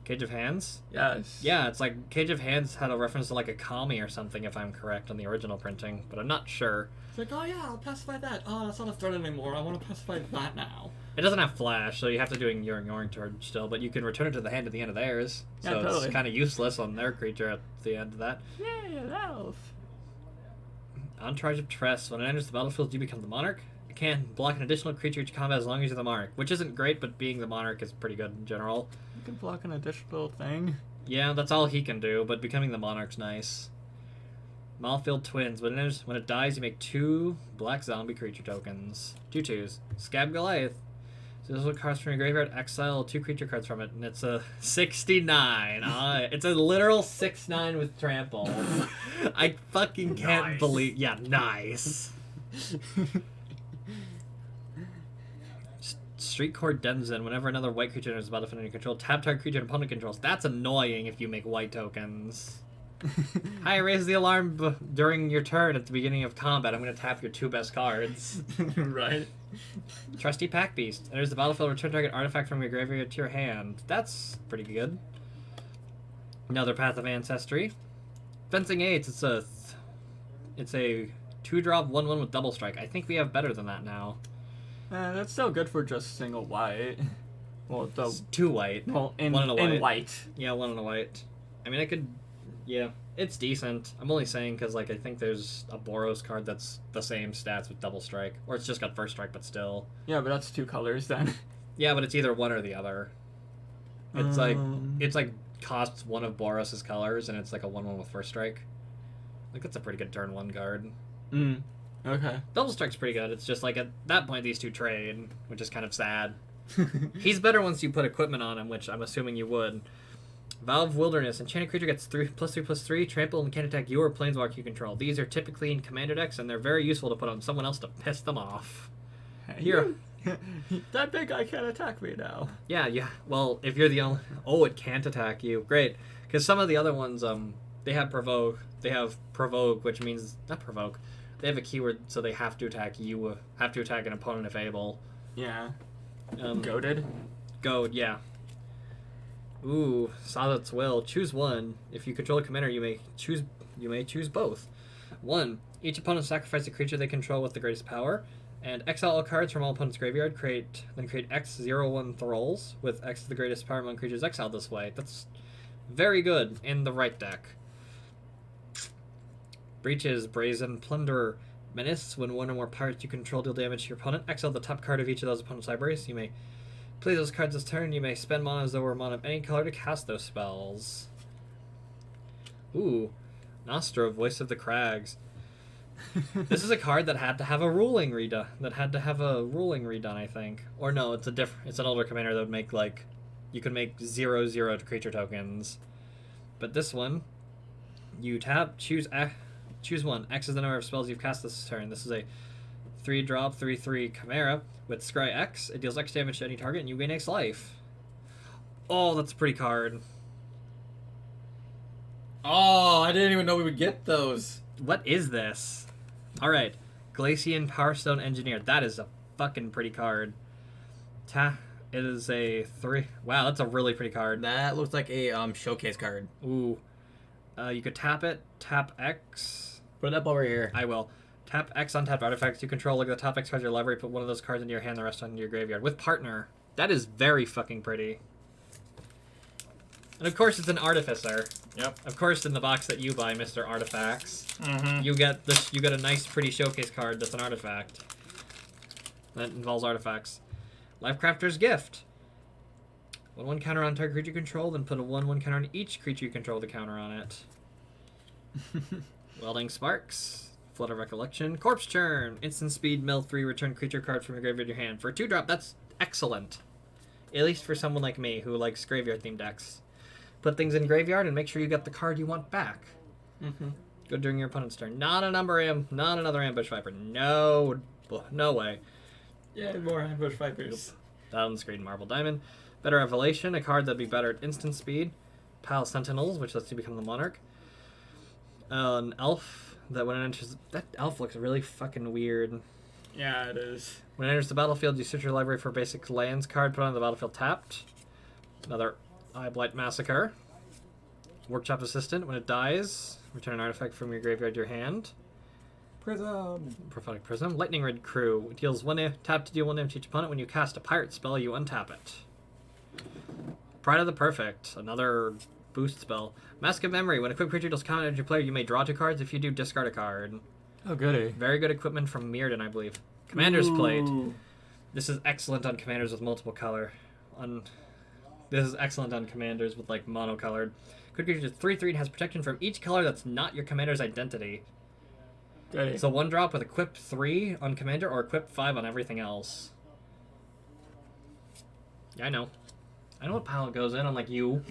Cage of Hands? Yes. Yeah, it's like Cage of Hands had a reference to like a kami or something, if I'm correct, on the original printing, but I'm not sure. It's like, oh yeah, I'll pacify that. Oh, that's not a threat anymore. I want to pacify that now. It doesn't have flash, so you have to do your turn still, but you can return it to the hand at the end of theirs. So Yeah, totally. It's kind of useless on their creature at the end of that. Yay, an elf. Entourage of Tress. When it enters the battlefield, you become the monarch. It can block an additional creature each combat as long as you're the monarch, which isn't great, but being the monarch is pretty good in general. You can block an additional thing. Yeah, that's all he can do, but becoming the monarch's nice. Malfield Twins. When it dies, you make 2 black zombie creature tokens. 2/2s. Scab Goliath. So this one cards from your graveyard, exile 2 creature cards from it, and it's a 69. It's a literal 6/9 with trample. I fucking can't Nice. believe. Yeah, nice. Streetcore Denizen. Whenever another white creature enters the battlefield under your control, tap target creature and opponent controls. That's annoying if you make white tokens. Hi, raise the alarm during your turn at the beginning of combat. I'm going to tap your 2 best cards. Right. Trusty Pack Beast. Enters the battlefield, return target artifact from your graveyard to your hand. That's pretty good. Another Path of Ancestry. Fencing Aids. It's a 2-drop 1/1 with double strike. I think we have better than that now. That's still good for just single white. Well, It's 2 white. well, in 1 and a white. in white. Yeah, 1 and a white. I mean, I could... Yeah, it's decent. I'm only saying because, like, I think there's a Boros card that's the same stats with double strike. Or it's just got first strike, but still. Yeah, but that's 2 colors then. Yeah, but it's either one or the other. It's like costs 1 of Boros's colors, and it's like a 1/1 with first strike. I think that's a pretty good turn 1 card. Okay. Double strike's pretty good. It's just like at that point these 2 trade, which is kind of sad. He's better once you put equipment on him, which I'm assuming you would. Valve Wilderness. Enchanted creature gets 3/3/3, trample, and can attack you or planeswalker you control. These are typically in commander decks, and they're very useful to put on someone else to piss them off. Here. That big guy can't attack me now. Yeah. Well, if you're the only... Oh, it can't attack you. Great. Because some of the other ones, they have provoke. They have provoke, which means... Not provoke. They have a keyword, so they have to attack you. Have to attack an opponent if able. Yeah. Goaded? Goad, yeah. Ooh, Sazat's Will. Choose one. If you control a commander, you may choose both. 1. Each opponent sacrifices a creature they control with the greatest power, and exile all cards from all opponents' graveyard. Create X 0/1 thralls with X the greatest power among creatures exiled this way. That's Very good in the right deck. Breaches, Brazen, Plunderer, Menace. When one or more pirates you control deal damage to your opponent, exile the top card of each of those opponent's libraries. You may play those cards this turn. You may spend mana as though were mana of any color to cast those spells. Ooh. Nostra, Voice of the Crags. This is a card that had to have a ruling redone. I think. Or no, it's an older commander that would make like, you could make 0/0 creature tokens. But this one, you tap, choose one. X is the number of spells you've cast this turn. This is a 3-drop 3/3 Chimera with Scry X. It deals X damage to any target, and you gain X life. Oh, that's a pretty card. Oh, I didn't even know we would get those. What is this? Alright. Glacian Powerstone Engineer. That is a fucking pretty card. It is a 3. Wow, that's a really pretty card. That looks like a showcase card. Ooh. You could tap it. Tap X. Put it up over here. I will. Tap X on tapped artifacts you control. Look at the top X cards of your library. Put one of those cards into your hand, the rest into your graveyard. With Partner. That is very fucking pretty. And of course it's an Artificer. Yep. Of course in the box that you buy, Mr. Artifacts. Mm-hmm. You get a nice pretty showcase card that's an artifact. That involves artifacts. Lifecrafter's Gift. 1/1 counter on target creature you control, then put a 1/1 counter on each creature you control to counter on it. Welding Sparks. Flood of Recollection. Corpse Churn. Instant speed, mill 3, return creature card from your graveyard to your hand. For a 2-drop, that's excellent. At least for someone like me who likes graveyard-themed decks. Put things in graveyard and make sure you get the card you want back. Mm-hmm. Go during your opponent's turn. Not another Ambush Viper. No way. Yeah, more ambush vipers. Down screen Marble Diamond. Better Revelation, a card that'd be better at instant speed. Pal Sentinels, which lets you become the Monarch. An elf that when it enters... That elf looks really fucking weird. Yeah, it is. When it enters the battlefield, you search your library for a basic lands card, put it on the battlefield tapped. Another Eye Blight Massacre. Workshop Assistant, when it dies, return an artifact from your graveyard to your hand. Prism. Prophetic Prism. Lightning Red Crew. It deals tap to deal 1 damage to each opponent. When you cast a pirate spell, you untap it. Pride of the Perfect. Another boost spell. Mask of Memory. When a quick creature deals combat to your player, you may draw 2 cards. If you do, discard a card. Oh, goody. Very good equipment from Mirrodin, I believe. Commander's Plate. This is excellent on commanders with multiple color. This is excellent on commanders with like monocolored. Quick creature is 3/3 and has protection from each color that's not your commander's identity. Goody. So 1-drop with equip 3 on commander or equip 5 on everything else. Yeah, I know what pile it goes in, unlike you.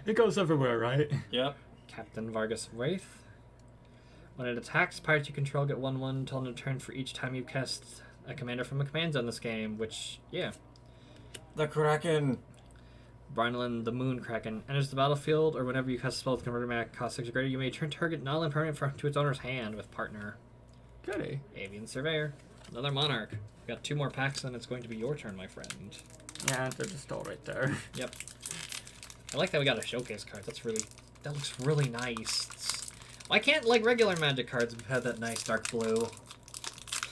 It goes everywhere, right? Yep. Captain Vargas Wraith. When it attacks, pirates you control get 1/1 until end of turn for each time you cast a commander from a command zone this game, which, yeah. The Kraken. Brynelin, the Moon Kraken. Enters the battlefield, or whenever you cast a spell with converted mana cost 6 or greater, you may turn target non-land permanent to its owner's hand with Partner. Goody. Avian Surveyor. Another Monarch. We've got 2 more packs, and it's going to be your turn, my friend. Yeah, they're just all right there. Yep. I like that we got a showcase card. That looks really nice. Why can't, like, regular Magic cards have that nice dark blue?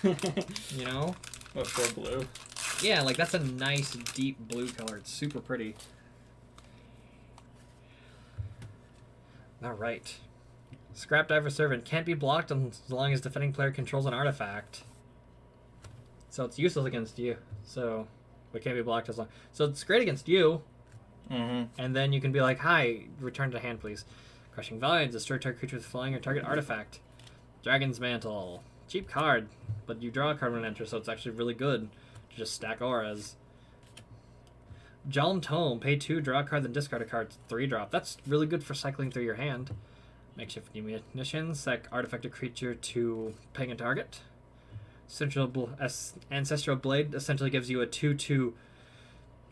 You know? What, for blue? Yeah, like, that's a nice, deep blue color. It's super pretty. Alright. Scrap Diver Servant can't be blocked as long as defending player controls an artifact. So it's useless against you. So it can't be blocked as long. So it's great against you. Mm-hmm. And then you can be like, hi, return to hand, please. Crushing Vines, destroy target creature with flying or target artifact. Dragon's Mantle. Cheap card, but you draw a card when it enters, so it's actually really good to just stack auras. Jalm Tome, pay 2, draw a card, then discard a card, 3-drop. That's really good for cycling through your hand. Makeshift Munitions, sack artifact creature to ping a target. Ancestral Blade essentially gives you a 2/2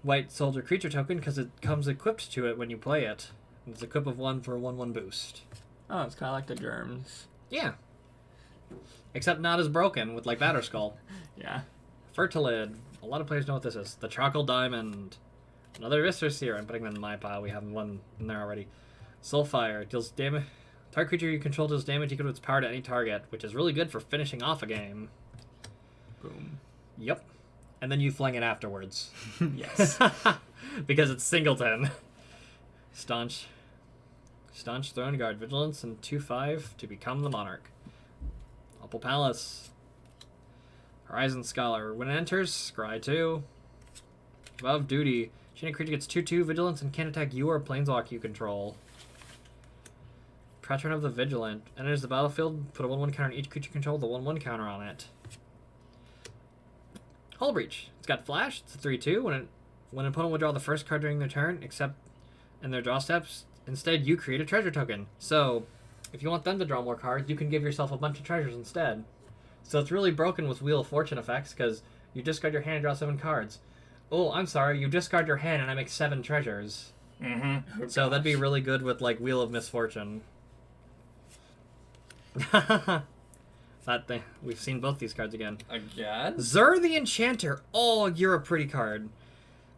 white soldier creature token because it comes equipped to it when you play it. It's a equip of 1 for a 1/1 boost. Oh, it's kind of like the germs. Yeah. Except not as broken with like Batterskull. Yeah. Fertilid. A lot of players know what this is. The Charcoal Diamond. Another Viscer Seer. I'm putting them in my pile. We have one in there already. Soulfire. Deals damage. Target creature you control deals damage equal to its power to any target, which is really good for finishing off a game. Boom. Yep. And then you fling it afterwards. Yes. Because it's singleton. Staunch Throne Guard, Vigilance, and 2/5 to become the Monarch. Opal Palace. Horizon Scholar. When it enters, scry 2. Above Duty. Chain creature gets 2/2 Vigilance and can't attack you or Planeswalker you control. Patron of the Vigilant. Enters the battlefield, put a 1/1 counter on each creature you control, the 1/1 counter on it. Hull Breach. It's got Flash. It's a 3/2. When an opponent will draw the first card during their turn, except in their draw steps, instead you create a treasure token. So, if you want them to draw more cards, you can give yourself a bunch of treasures instead. So it's really broken with Wheel of Fortune effects, because you discard your hand and draw 7 cards. Oh, I'm sorry, you discard your hand and I make 7 treasures. Mm-hmm. Oh, So that'd be gosh. really good with, like, Wheel of Misfortune. We've seen both these cards again. Again? Zur the Enchanter. Oh, you're a pretty card.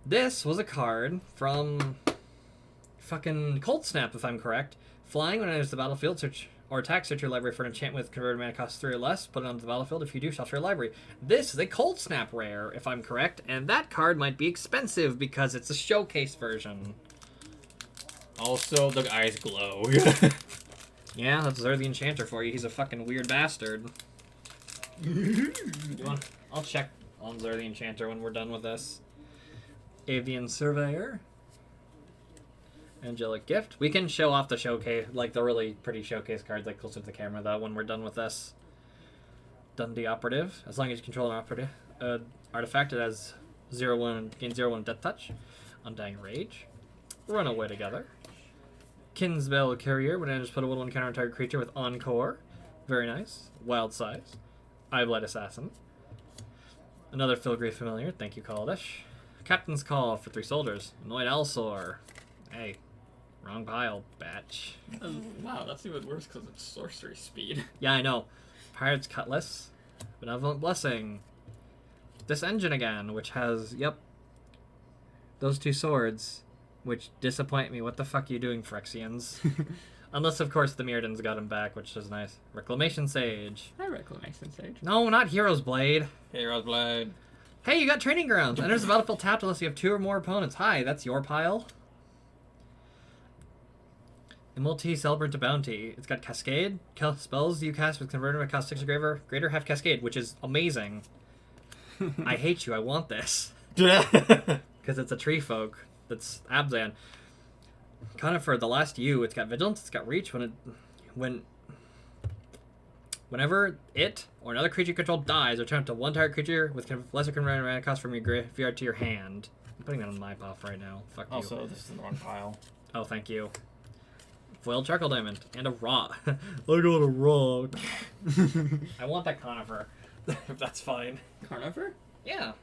This was a card from fucking Cold Snap, if I'm correct. Flying when it enters the battlefield, search or attack, search your library for an enchantment with converted mana cost 3 or less, put it onto the battlefield. If you do, shuffle your library. This is a Cold Snap rare, if I'm correct, and that card might be expensive because it's a showcase version. Also, the eyes glow. Yeah, that's Zur the Enchanter for you. He's a fucking weird bastard. I'll check on Zur the Enchanter when we're done with this. Avian Surveyor. Angelic Gift. We can show off the showcase, like the really pretty showcase cards, like closer to the camera, though, when we're done with this. Dundee Operative. As long as you control an operative artifact, it has 0/1, gains 0/1 Death Touch. Undying Rage. Run Away Together. Kinsbell Courier. When it enters, put a 1/1 counter on target creature with Encore. Very nice. Wild Size. Eyeblight Assassin. Another Filigree Familiar. Thank you, Kaladesh. Captain's Call for 3 soldiers. Annoyed Alsor. Hey, wrong pile, batch. Wow, that's even worse because it's sorcery speed. Yeah, I know. Pirate's Cutlass. Benevolent Blessing. This engine again, which has, yep, those 2 swords, which disappoint me. What the fuck are you doing, Phyrexians? Unless, of course, the Mirrodin's got him back, which is nice. Reclamation Sage. Hi, Reclamation Sage. No, not Hero's Blade. Hero's Blade. Hey, you got Training Grounds. Enters the battlefield tapped unless you have 2 or more opponents. Hi, that's your pile. Immortality Celebrant to Bounty. It's got Cascade. Spells you cast with converted by cost 6 or greater have Cascade, which is amazing. I hate you. I want this. Because it's a tree folk. That's Abzan. Conifer, the last you. It's got Vigilance. It's got Reach. Whenever it or another creature you control dies, return to 1 target creature with lesser converted mana cost from your graveyard to your hand. I'm putting that on my pop right now. Fuck you. Also, this is the wrong pile. Oh, thank you. Foiled Charcoal Diamond. And a rock. I got a rock. I want that Conifer. If that's fine. Carnifer? Yeah.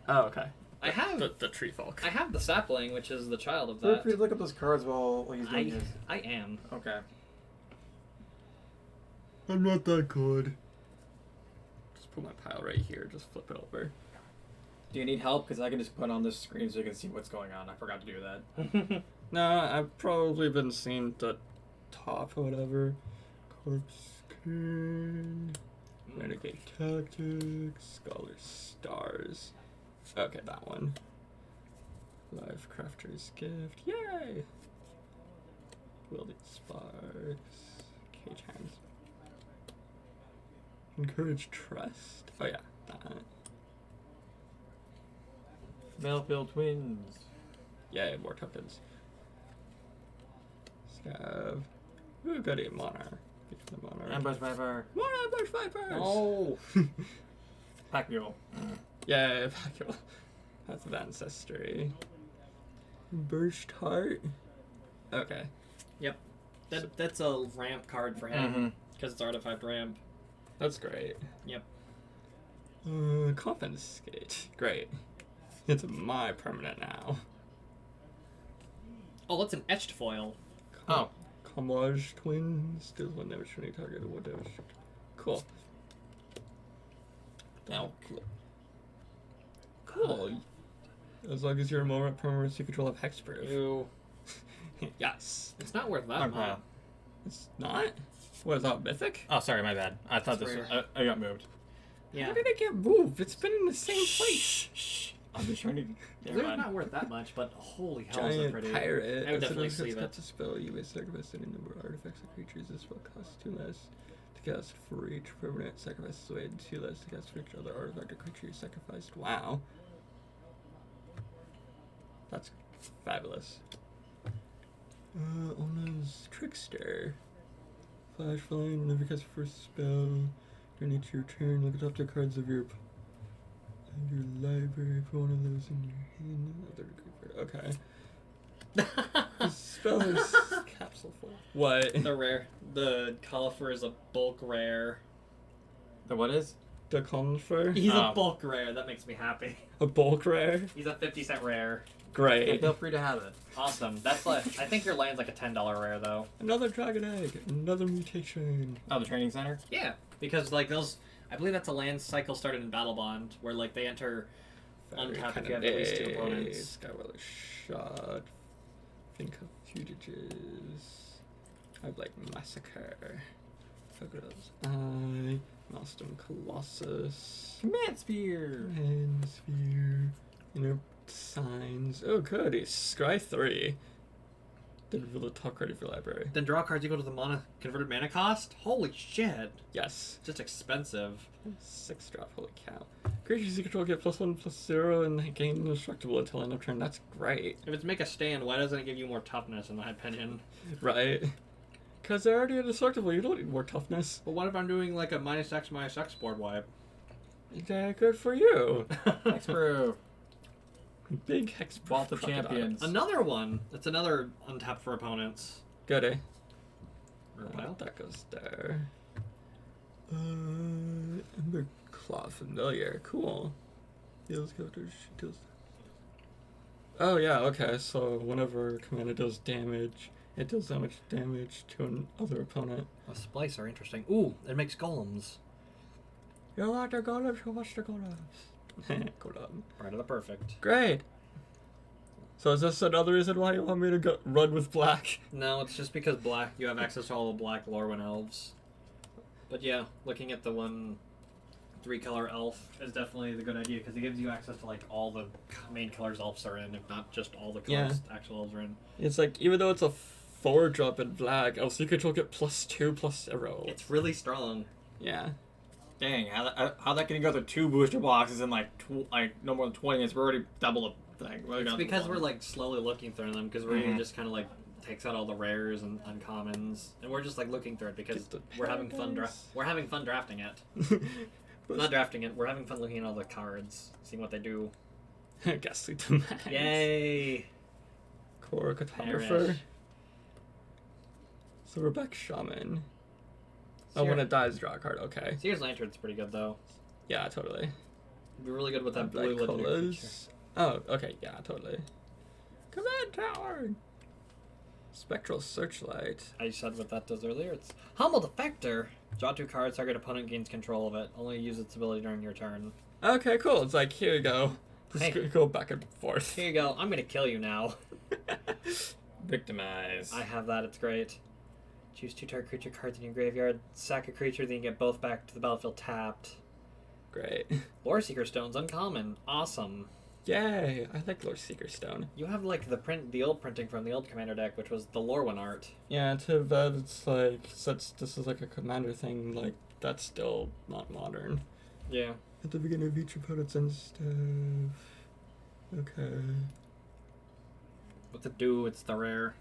Oh, okay. I have The tree folk. I have the sapling, which is the child of Feel that. free to look up those cards while he's doing his. I am. Okay. I'm not that good. Just put my pile right here. Just flip it over. Do you need help? Because I can just put on this screen so you can see what's going on. I forgot to do that. No, I've probably been seeing the top or whatever. Corpse King. Renegade Tactics. Scholar Stars. Okay, that one. Life Crafter's Gift. Yay! Wielding Sparks. Cage Hands. Encourage Trust. Oh yeah, that. Melville Twins. Yay, more tokens. Scav. Ooh, goody, Monarch. Get the Monarch. Ambush Viper. More Ambush Vipers! Oh. Pack Mule. Yay, Vacuole. That's of Ancestry. Burst Heart. Okay. Yep. That's a ramp card for him. Because it's artifact ramp. That's great. Yep. Confiscate. Great. It's my permanent now. Oh, that's an etched foil. Oh. Camouflage Twins. Deals one damage to any target. What damage? Cool. Now. Cool. As long as you're a moment permanent, you control of hexproof. Ew. Yes. It's not worth that Hard much. pile. It's not? What is that, Mythic? Oh, sorry, my bad. I thought It's this was... rare. I got moved. Yeah. How did it get moved? It's been in the same place. I'm just trying to. They're Never mind. not worth that much, but holy hell, is it Giant pretty. pirate. I would As definitely soon as sleeve it's it. cast a spell, you may sacrifice any number of artifacts or creatures. This spell costs 2 less to cast for each permanent sacrifices away, and 2 less to cast for each other artifact or creature you sacrificed. Wow. That's fabulous. Ona's Trickster. Flash Flame, whenever you cast your first spell, during each of your turn, look at the top 2 cards of your library. Put one of those in your hand. Okay. The spell is capsule full. What? The rare. The Califer is a bulk rare. The what is? The Confer? He's Oh. a bulk rare. That makes me happy. A bulk rare? He's a 50-cent rare. Great. Feel free to have it. Awesome. That's like, I think your land's like a $10 rare though. Another Dragon Egg. Another mutation. Oh, the training center. Yeah, because like those, I believe that's a land cycle started in Battle Bond where like they enter untapped if you have at least 2 opponents. Skywalker Shot. Think of Fugitives. I'd like Massacre. Focus Eye. Maelstrom Colossus. Command Spear. And Sphere. Inner Signs. Oh, good. It's Scry 3. Then reveal the top card of your library. Then draw cards equal to the converted mana cost? Holy shit. Yes. Just expensive. 6 drop. Holy cow. Creatures you control get +1/+0 and gain indestructible until end of turn. That's great. If it's make a stand, why doesn't it give you more toughness in my opinion? Right? Because they're already indestructible. You don't need more toughness. But what if I'm doing like a -X board wipe? Yeah, good for you. Hexproof. Big Hex Vault of Crocodile. Champions. Another one. That's another untapped for opponents. Good, eh? Repile. That goes there. Ember Claw Familiar. Cool. Deals characters. She deals. Oh, yeah, okay. So, whenever Commander does damage, it deals damage to another opponent. A splicer, interesting. Ooh, it makes golems. You want the golems? You watch the golems. Golem. Right of the perfect. Great. So, is this another reason why you want me to run with black? No, it's just because black. You have access to all the black Lorwyn elves. But yeah, looking at the 3-color elf is definitely the good idea because it gives you access to like all the main colors elves are in, if not just all the colors actual elves are in. It's like, even though it's a 4-drop in black, elf you control get +2/+0. It's really strong. Yeah. Dang, how that can go through 2 booster boxes in like no more than 20 minutes? We're already double the thing. It's because we're like slowly looking through them because we're just kind of like takes out all the rares and uncommons, and we're just like looking through it because we're having fun. We're having fun drafting it. Not drafting it. We're having fun looking at all the cards, seeing what they do. Ghastly Demands. Yay! Core Cartographer. Perish. Silverback Shaman. Oh, when it dies, draw a card. Okay. Seer's Lantern's pretty good though. Yeah, totally. It'd be really good with that Black blue legendary creature. Colas. Oh, okay. Yeah, totally. Command Tower. Spectral Searchlight. I said what that does earlier. It's Humble Defector. Draw 2 cards, target opponent gains control of it. Only use its ability during your turn. Okay, cool. It's like, here you go. Just Hey. go back and forth. Here you go. I'm gonna kill you now. Victimize. I have that. It's great. Choose 2 target creature cards in your graveyard. Sack a creature, then you get both back to the battlefield tapped. Great. Lore Seeker Stone's uncommon. Awesome. Yay! I like Lord Seeker Stone. You have like the old printing from the old Commander deck, which was the Lorwyn art. Yeah, to that it's like, since this is like a commander thing, like, that's still not modern. Yeah. At the beginning of each opponent's end step. Okay. What to do? It's the rare.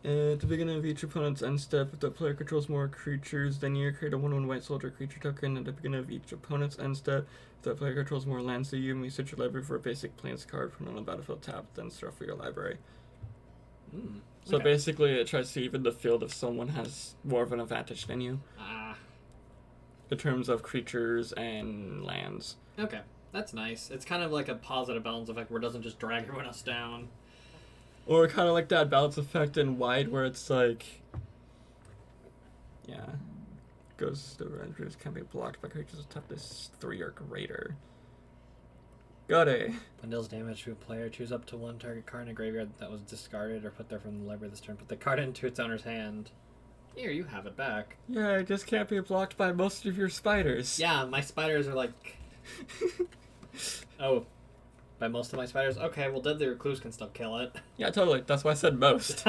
At the beginning of each opponent's end step, if the player controls more creatures than you, create a 1/1 white soldier creature token. At the beginning of each opponent's end step, if the player controls more lands than you, may search your library for a basic plains card from on the battlefield tab, then shuffle your library. So Okay. basically, it tries to even the field if someone has more of an advantage than you, Ah. in terms of creatures and lands. Okay. That's nice. It's kind of like a positive balance effect where it doesn't just drag everyone else down. Or kind of like that balance effect in Wide, where it's like, yeah, goes the rangers can be blocked by creatures with toughness 3 or greater. Got it. When deals damage to a player, choose up to 1 target card in a graveyard that was discarded or put there from the library this turn. Put the card into its owner's hand. Here, you have it back. Yeah, it just can't be blocked by most of your spiders. Yeah, my spiders are like... Oh. by most of my spiders. Okay, well, Deadly Recluse can still kill it. Yeah, totally. That's why I said most.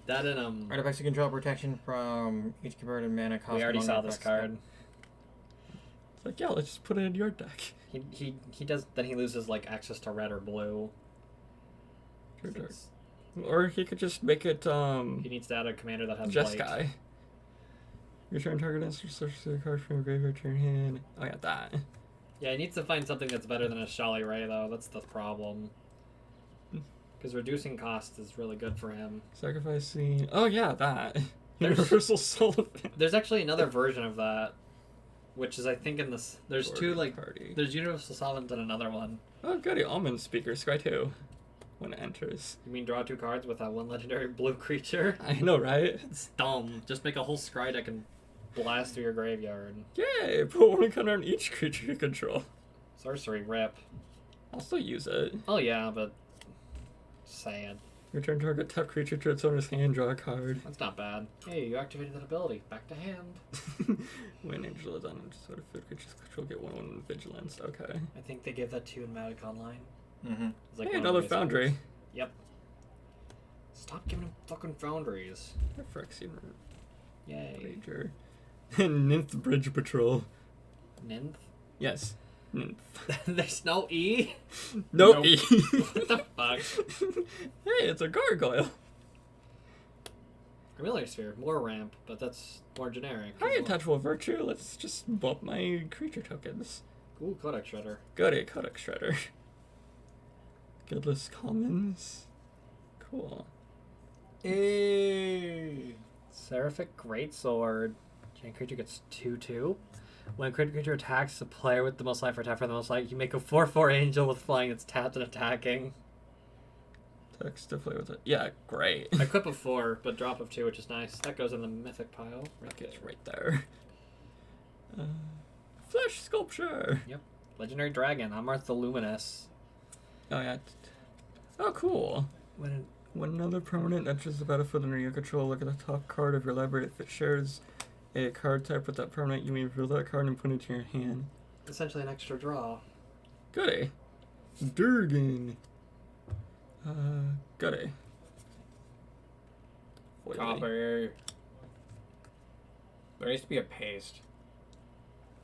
That and Artifacts you control protection from each converted mana cost. we already among saw this effects. card. It's like, yeah, let's just put it in your deck. He does. Then he loses like access to red or blue. Sure, sure. It's- Or he could just make it He needs to add a commander that has Just blight. Guy. Return target instant sorcery card from your graveyard to your hand. Oh yeah, that. Yeah, he needs to find something that's better than a Shali Ray though. That's the problem. Because reducing cost is really good for him. Sacrificing. Oh yeah, that. There's- Universal Soul of There's actually another version of that, which is I think in this. There's two like. Party. There's Universal Solvent and another one. Oh goody, Almond Speaker, Scry 2. When it enters. You mean draw 2 cards with that one legendary blue creature? I know, right? It's dumb. Just make a whole scry deck and blast through your graveyard. Yay! Put one counter on each creature you control. Sorcery rip. I'll still use it. Oh yeah, but sad. Return target top creature to its owner's hand, draw a card. That's not bad. Hey, you activated that ability. Back to hand. When Angel is on, just sort of food creatures control get 1/1 vigilance. Okay. I think they gave that to you in Magic Online. Mm-hmm. It's like Hey, one of another the base Foundry. cards. Yep. Stop giving him fucking foundries. Phyrexian Yay. Rager. And Ninth Bridge Patrol. Ninth? Yes. Ninth. There's no E? Nope. Nope. What the fuck? Hey, it's a gargoyle. Familiar Sphere, more ramp, but that's more generic. Hi, Untouchable Virtue. Let's just bump my creature tokens. Ooh, Codex Shredder. Goody, Codex Shredder. Guildless Commons. Cool. Hey. Seraphic Greatsword. Giant creature gets 2/2. When a creature attacks the player with the most life or attack for the most life, you make a 4/4 angel with flying that's tapped and attacking. Text to play with it. Yeah, great. Equip of 4, but drop of 2, which is nice. That goes in the mythic pile. It's right there. Flesh Sculpture. Legendary Dragon, Amarth the Luminous. Oh, yeah. Oh, cool. When When another permanent enters the battlefield under your control, look at the top card of your library. If it shares a card type with that permanent, you may reveal that card and put it to your hand. essentially an extra draw. Goody. Durgan. Goody. Foily. Copy. There needs to be a paste.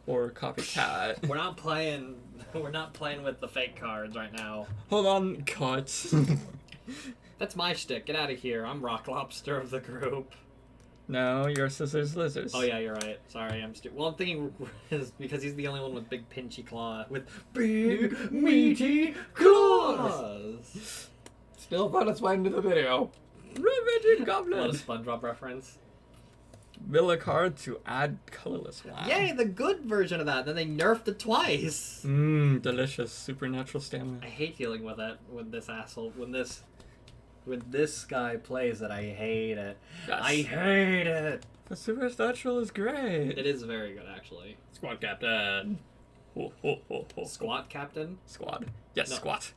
Or copycat. We're not playing. We're not playing with the fake cards right now. Hold on, cut. That's my shtick. Get out of here. I'm Rock Lobster of the group. No, you're Scissors Lizards. Oh yeah, you're right. Sorry, I'm stupid. Well, I'm thinking is because he's the only one with big pinchy claw with big meaty claws. Still found its way into the video. Ravaging What a Goblin. SpongeBob reference. Mill a card to add colorless. Wow. Yay, the good version of that. Then they nerfed it twice. Mmm, delicious. Supernatural stamina. I hate dealing with it when this asshole when this guy plays it. I hate it. Yes. I hate it. The supernatural is great. It is very good actually. Squad captain. Ho, ho, ho, ho. Squat captain. Squad. Yes, No. squat.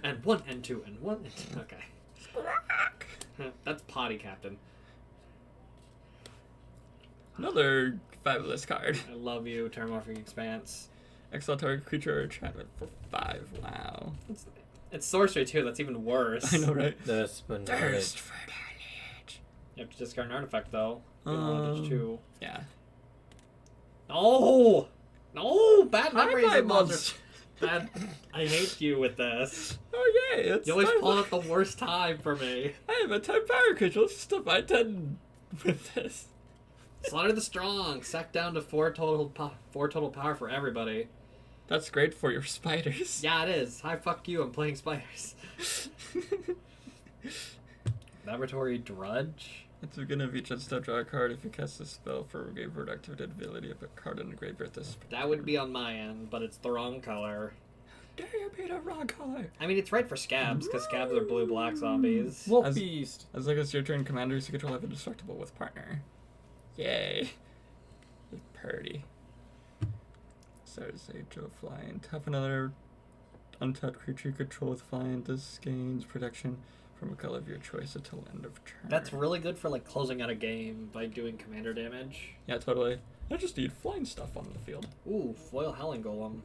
And 1 and 2 and 1 and 2. Okay. That's potty captain. Another fabulous card. I love you, Terramorphic Expanse. Exile target creature or enchantment for 5. Wow. It's sorcery too. That's even worse. I know, right? This but Thirst for knowledge. You have to discard an artifact though. You don't want to ditch 2. Yeah. No, no, bad memories Hi, of my monsters. Bad. I hate you with this. Oh, yay. It's You always time pull for- at the worst time for me. I have a 10 power creature. Let's just divide 10 with this. Slaughter the strong. Sack down to 4 total power for everybody. That's great for your spiders. Yeah, it is. Hi, fuck you. I'm playing spiders. Laboratory Drudge. At the beginning of each step, draw a card. If you cast a spell for a graveyard activated ability, of a card in the graveyard this. That would be on my end, but it's the wrong color. Dare you be the wrong color? I mean, it's right for scabs, because scabs are blue-black zombies. Wolf As- beast. As long as your turn, commanders you control have indestructible with partner. Yay. Purdy. Stars Age of Flying. Tap another untapped creature you control with flying. This gains protection from a color of your choice until end of turn. That's really good for, like, closing out a game by doing commander damage. Yeah, totally. I just need flying stuff on the field. Ooh, Foil Howling Golem.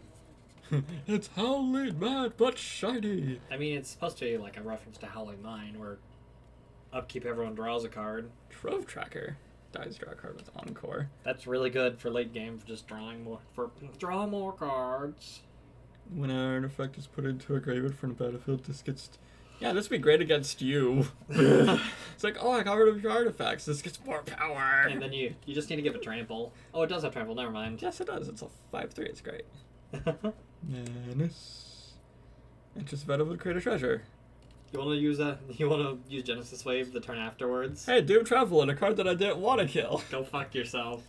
It's Howling Mad but shiny. I mean, it's supposed to be like a reference to Howling Mine, where upkeep everyone draws a card. Trove Tracker. Dies draw a card with Encore. That's really good for late game for just drawing more. For draw more cards. When an artifact is put into a graveyard from the battlefield, this gets... Yeah, this would be great against you. It's like, oh, I got rid of your artifacts. This gets more power. And then you just need to give it trample. Oh, it does have trample. Never mind. Yes, it does. It's a 5/3. It's great. Menace. And just battle to create a treasure. You want to use that? You want to use Genesis Wave the turn afterwards? Hey, do travel and a card that I didn't want to kill. Go fuck yourself.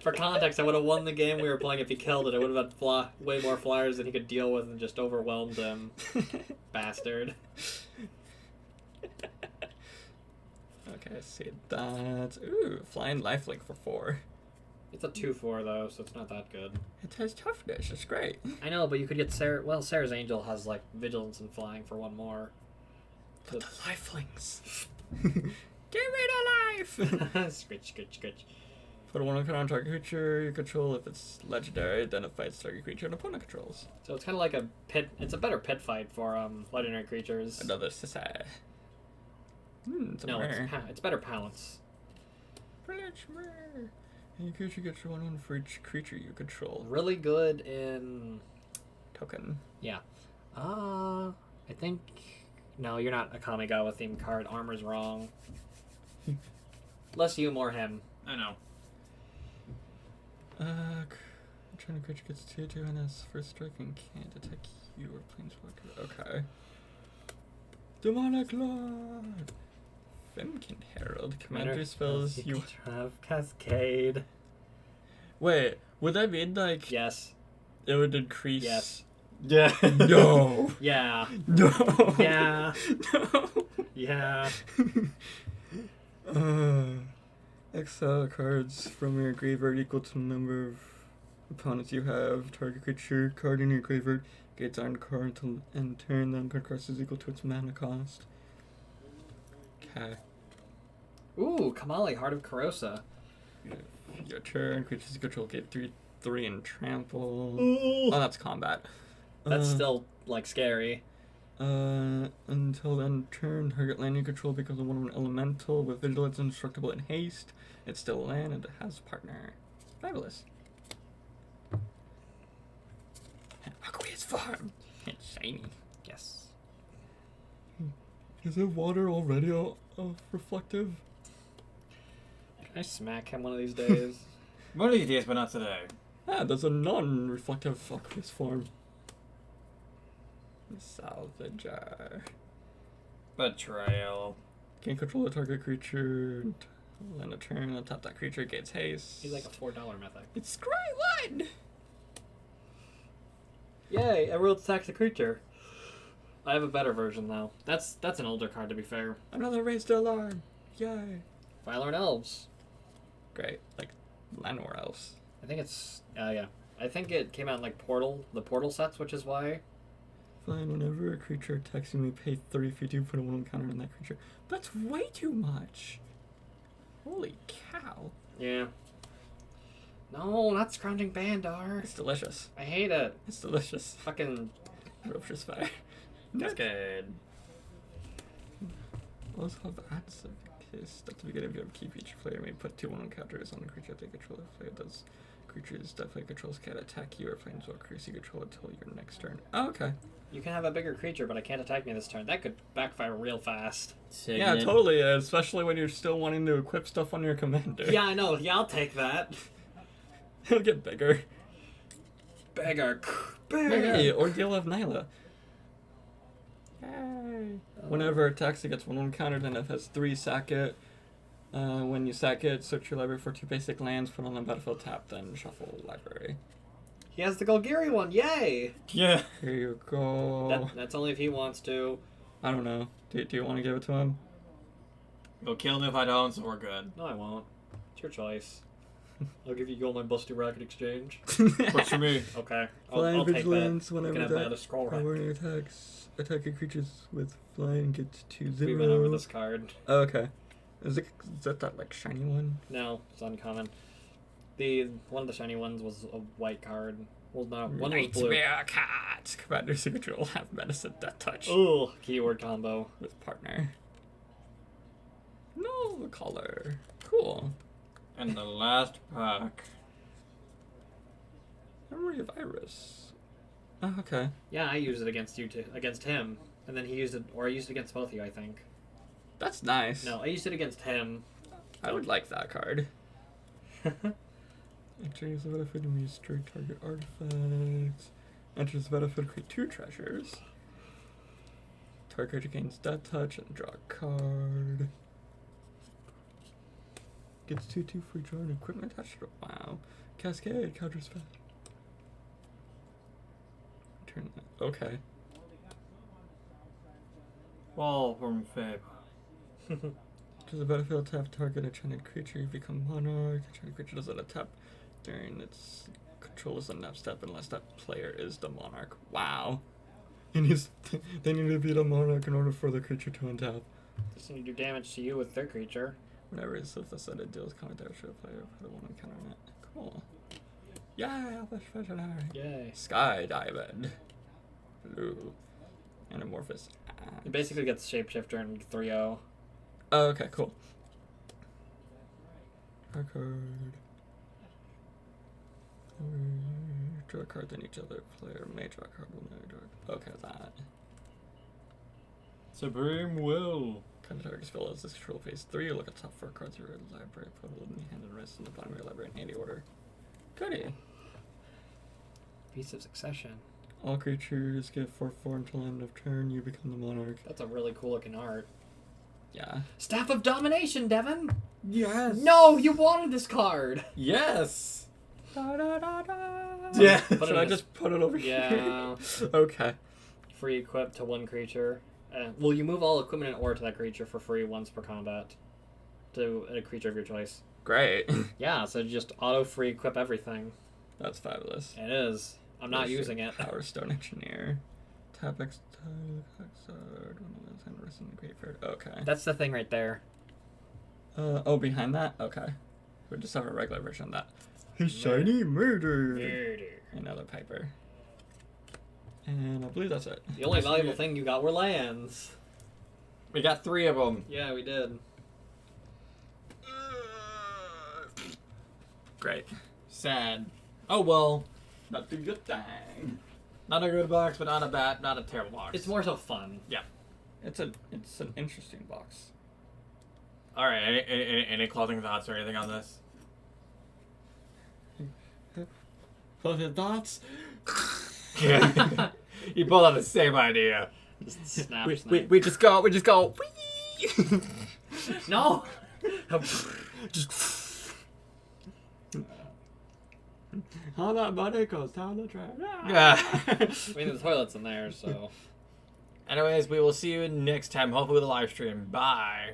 For context, I would have won the game we were playing if he killed it. I would have had way more flyers than he could deal with and just overwhelmed him. Bastard. Okay, see that. Ooh, flying lifelink for 4. It's a 2/4 though, so it's not that good. It has toughness. It's great. I know, but you could get Sarah. Well, Sarah's Angel has like vigilance and flying for 1 more. But the lifelings. Give me the life. Scritch, scritch, scritch. Put a 1 card on target creature you control. If it's legendary, then it fights target creature an opponent controls. So it's kind of like a pit. It's a better pit fight for legendary creatures. Another Sisai. It's a No, rare. it's better pounce. Brilliant rare. Any creature gets 1/1 for each creature you control. Really good in. Token. I think. No, you're not a Kamigawa themed card. Armor's wrong. Less you, more him. I know. Trying creature gets 2/2 and has first strike and can't attack you or planeswalker. Okay. Demonic Lord. Femkin Herald. Commander spells you. have Cascade. Wait, would that mean like Yes. it would increase? Yes. Yeah. No. Yeah. No. Yeah. No. Yeah. Exile cards from your graveyard equal to the number of opponents you have. Target creature card in your graveyard gets on card until end turn. Then card cost is equal to its mana cost. Okay. Ooh, Kamali, Heart of Karosa. Your turn. Creatures you control get 3/3 and trample. Oh, that's combat. That's still like scary. Until end turn, target land you control becomes a 1/1 elemental with vigilance, indestructible, and haste. It's still a land and it has a partner. Fabulous. Aqua's farm. It's shiny. Yes. Is it water already reflective? Can I smack him one of these days? One of these days, but not today. Ah, there's a non-reflective Aqua's farm. Salvager. Betrayal. Can't control a target creature. Land a turn. On top that creature gets haste. He's like a $4 mythic. It's great one. Yay! Emerald attacks a creature. I have a better version though. That's an older card to be fair. Another raised alarm. Yay. Vylorn Elves. Great. Like Llanowar Elves. I think it's yeah. I think it came out in like the Portal sets, which is why. Fine, whenever a creature attacks you, we pay 30 if you do put a 1/1 counter on that creature. That's way too much. Holy cow. Yeah. No, not Scrounging Bandar. It's delicious. I hate it. It's delicious. Fucking Ferocious Fire. that's good. Also have Answer Kiss. At the beginning of your upkeep, each player may put 2 1/1 counters on the creature they control. If player does, creatures that player controls can't attack you or planeswalkers you control until your next turn. Oh, okay. You can have a bigger creature, but I can't attack me this turn. That could backfire real fast. Yeah, totally. Especially when you're still wanting to equip stuff on your commander. Yeah, I know. Yeah, I'll take that. It'll get bigger. Bigger. Hey, Ordeal of Nyla. Yay. Whenever it attacks, it gets 1/1 countered, and it has 3 sack it. When you sack it, search your library for 2 basic lands, put on the battlefield tap, then shuffle library. He has the Golgari one. Yay! Yeah. Here you go. That's only if he wants to. I don't know. Do you want to give it to him? You'll kill me if I don't, so we're good. No, I won't. It's your choice. I'll give you gold and Busty Rocket exchange. Works for me. Okay. Flying I'll take that. vigilance You can whenever have my that other scroll rack. power attacks. Attacking creatures with flying gets 2/0. We've been over this card. Oh, okay. Is that like shiny one? No, it's uncommon. One of the shiny ones was a white card. Well, not one was blue. Nightmare Cat. Commander signature will have medicine death touch Ooh, keyword combo. with partner. No color. Cool. And the last pack. Memory of Iris. Oh, okay. Yeah, I used it against you too, against him, and then he used it, or I used it against both of you, I think. That's nice. No, I used it against him. I would like that card. Enters the battlefield and destroy target artifacts. Enters the battlefield, create 2 treasures. Target creature gains death touch and draw a card. Gets 2/2 free draw and equipment attached to it. Wow. Cascade, counters fast. Turn that. Okay. Wall from Fib. To the battlefield, tap target enchanted creature, you become monarch. Enchanted creature does not tap during its control as a next step unless that player is the monarch. Wow. And they need to be the monarch in order for the creature to untap. Just need to do damage to you with their creature. Whenever it's with the set it deals combat damage to a player, put a 1 encounter on it. Cool. Yay, Elvish Visionary. Yay. Sky Diamond. Blue. And Amorphous. It basically gets Shapeshifter and 3-0. Oh, okay, cool. Draw a card. Draw a card, then each other player may draw a card when they draw. Okay, that. Supreme Will. Kind of target spell as this control phase 3. Look at top 4 cards of your library. Put a little in your hand and rest in the bottom of your library in handy order. Goodie. Piece of Succession. All creatures get 4/4 until end of turn. You become the monarch. That's a really cool looking art. Yeah. Staff of Domination, Devin! Yes. No, you wanted this card! Yes. Da, da, da, da. Yeah. Put it Should I in just put it over Yeah. here? Okay. Free equip to 1 creature. Well, you move all equipment and ore to that creature for free once per combat. To a creature of your choice. Great. Yeah, so just auto free equip everything. That's fabulous. It is. I'm not Bullshit. using it. Power Stone Engineer. Tap X Hexard. One of those and rest in the graveyard. Okay. That's the thing right there. Oh, behind that? Okay. We just have a regular version of that. His shiny murder. Another Piper. And I believe that's it. The only valuable thing you got were lands. We got 3 of them. Yeah, we did. Great. Sad. Oh well. Not a good thing. Not a good box, but not a terrible box. It's more so fun. It's an interesting box. All right. Any closing thoughts or anything on this? Closing thoughts? Yeah. You both have the same idea. Just snap, We snap. just go. Whee! No! Just. How that money goes down the drain. Yeah. I mean, the toilet's in there, so... Anyways, we will see you next time, hopefully with a live stream. Bye.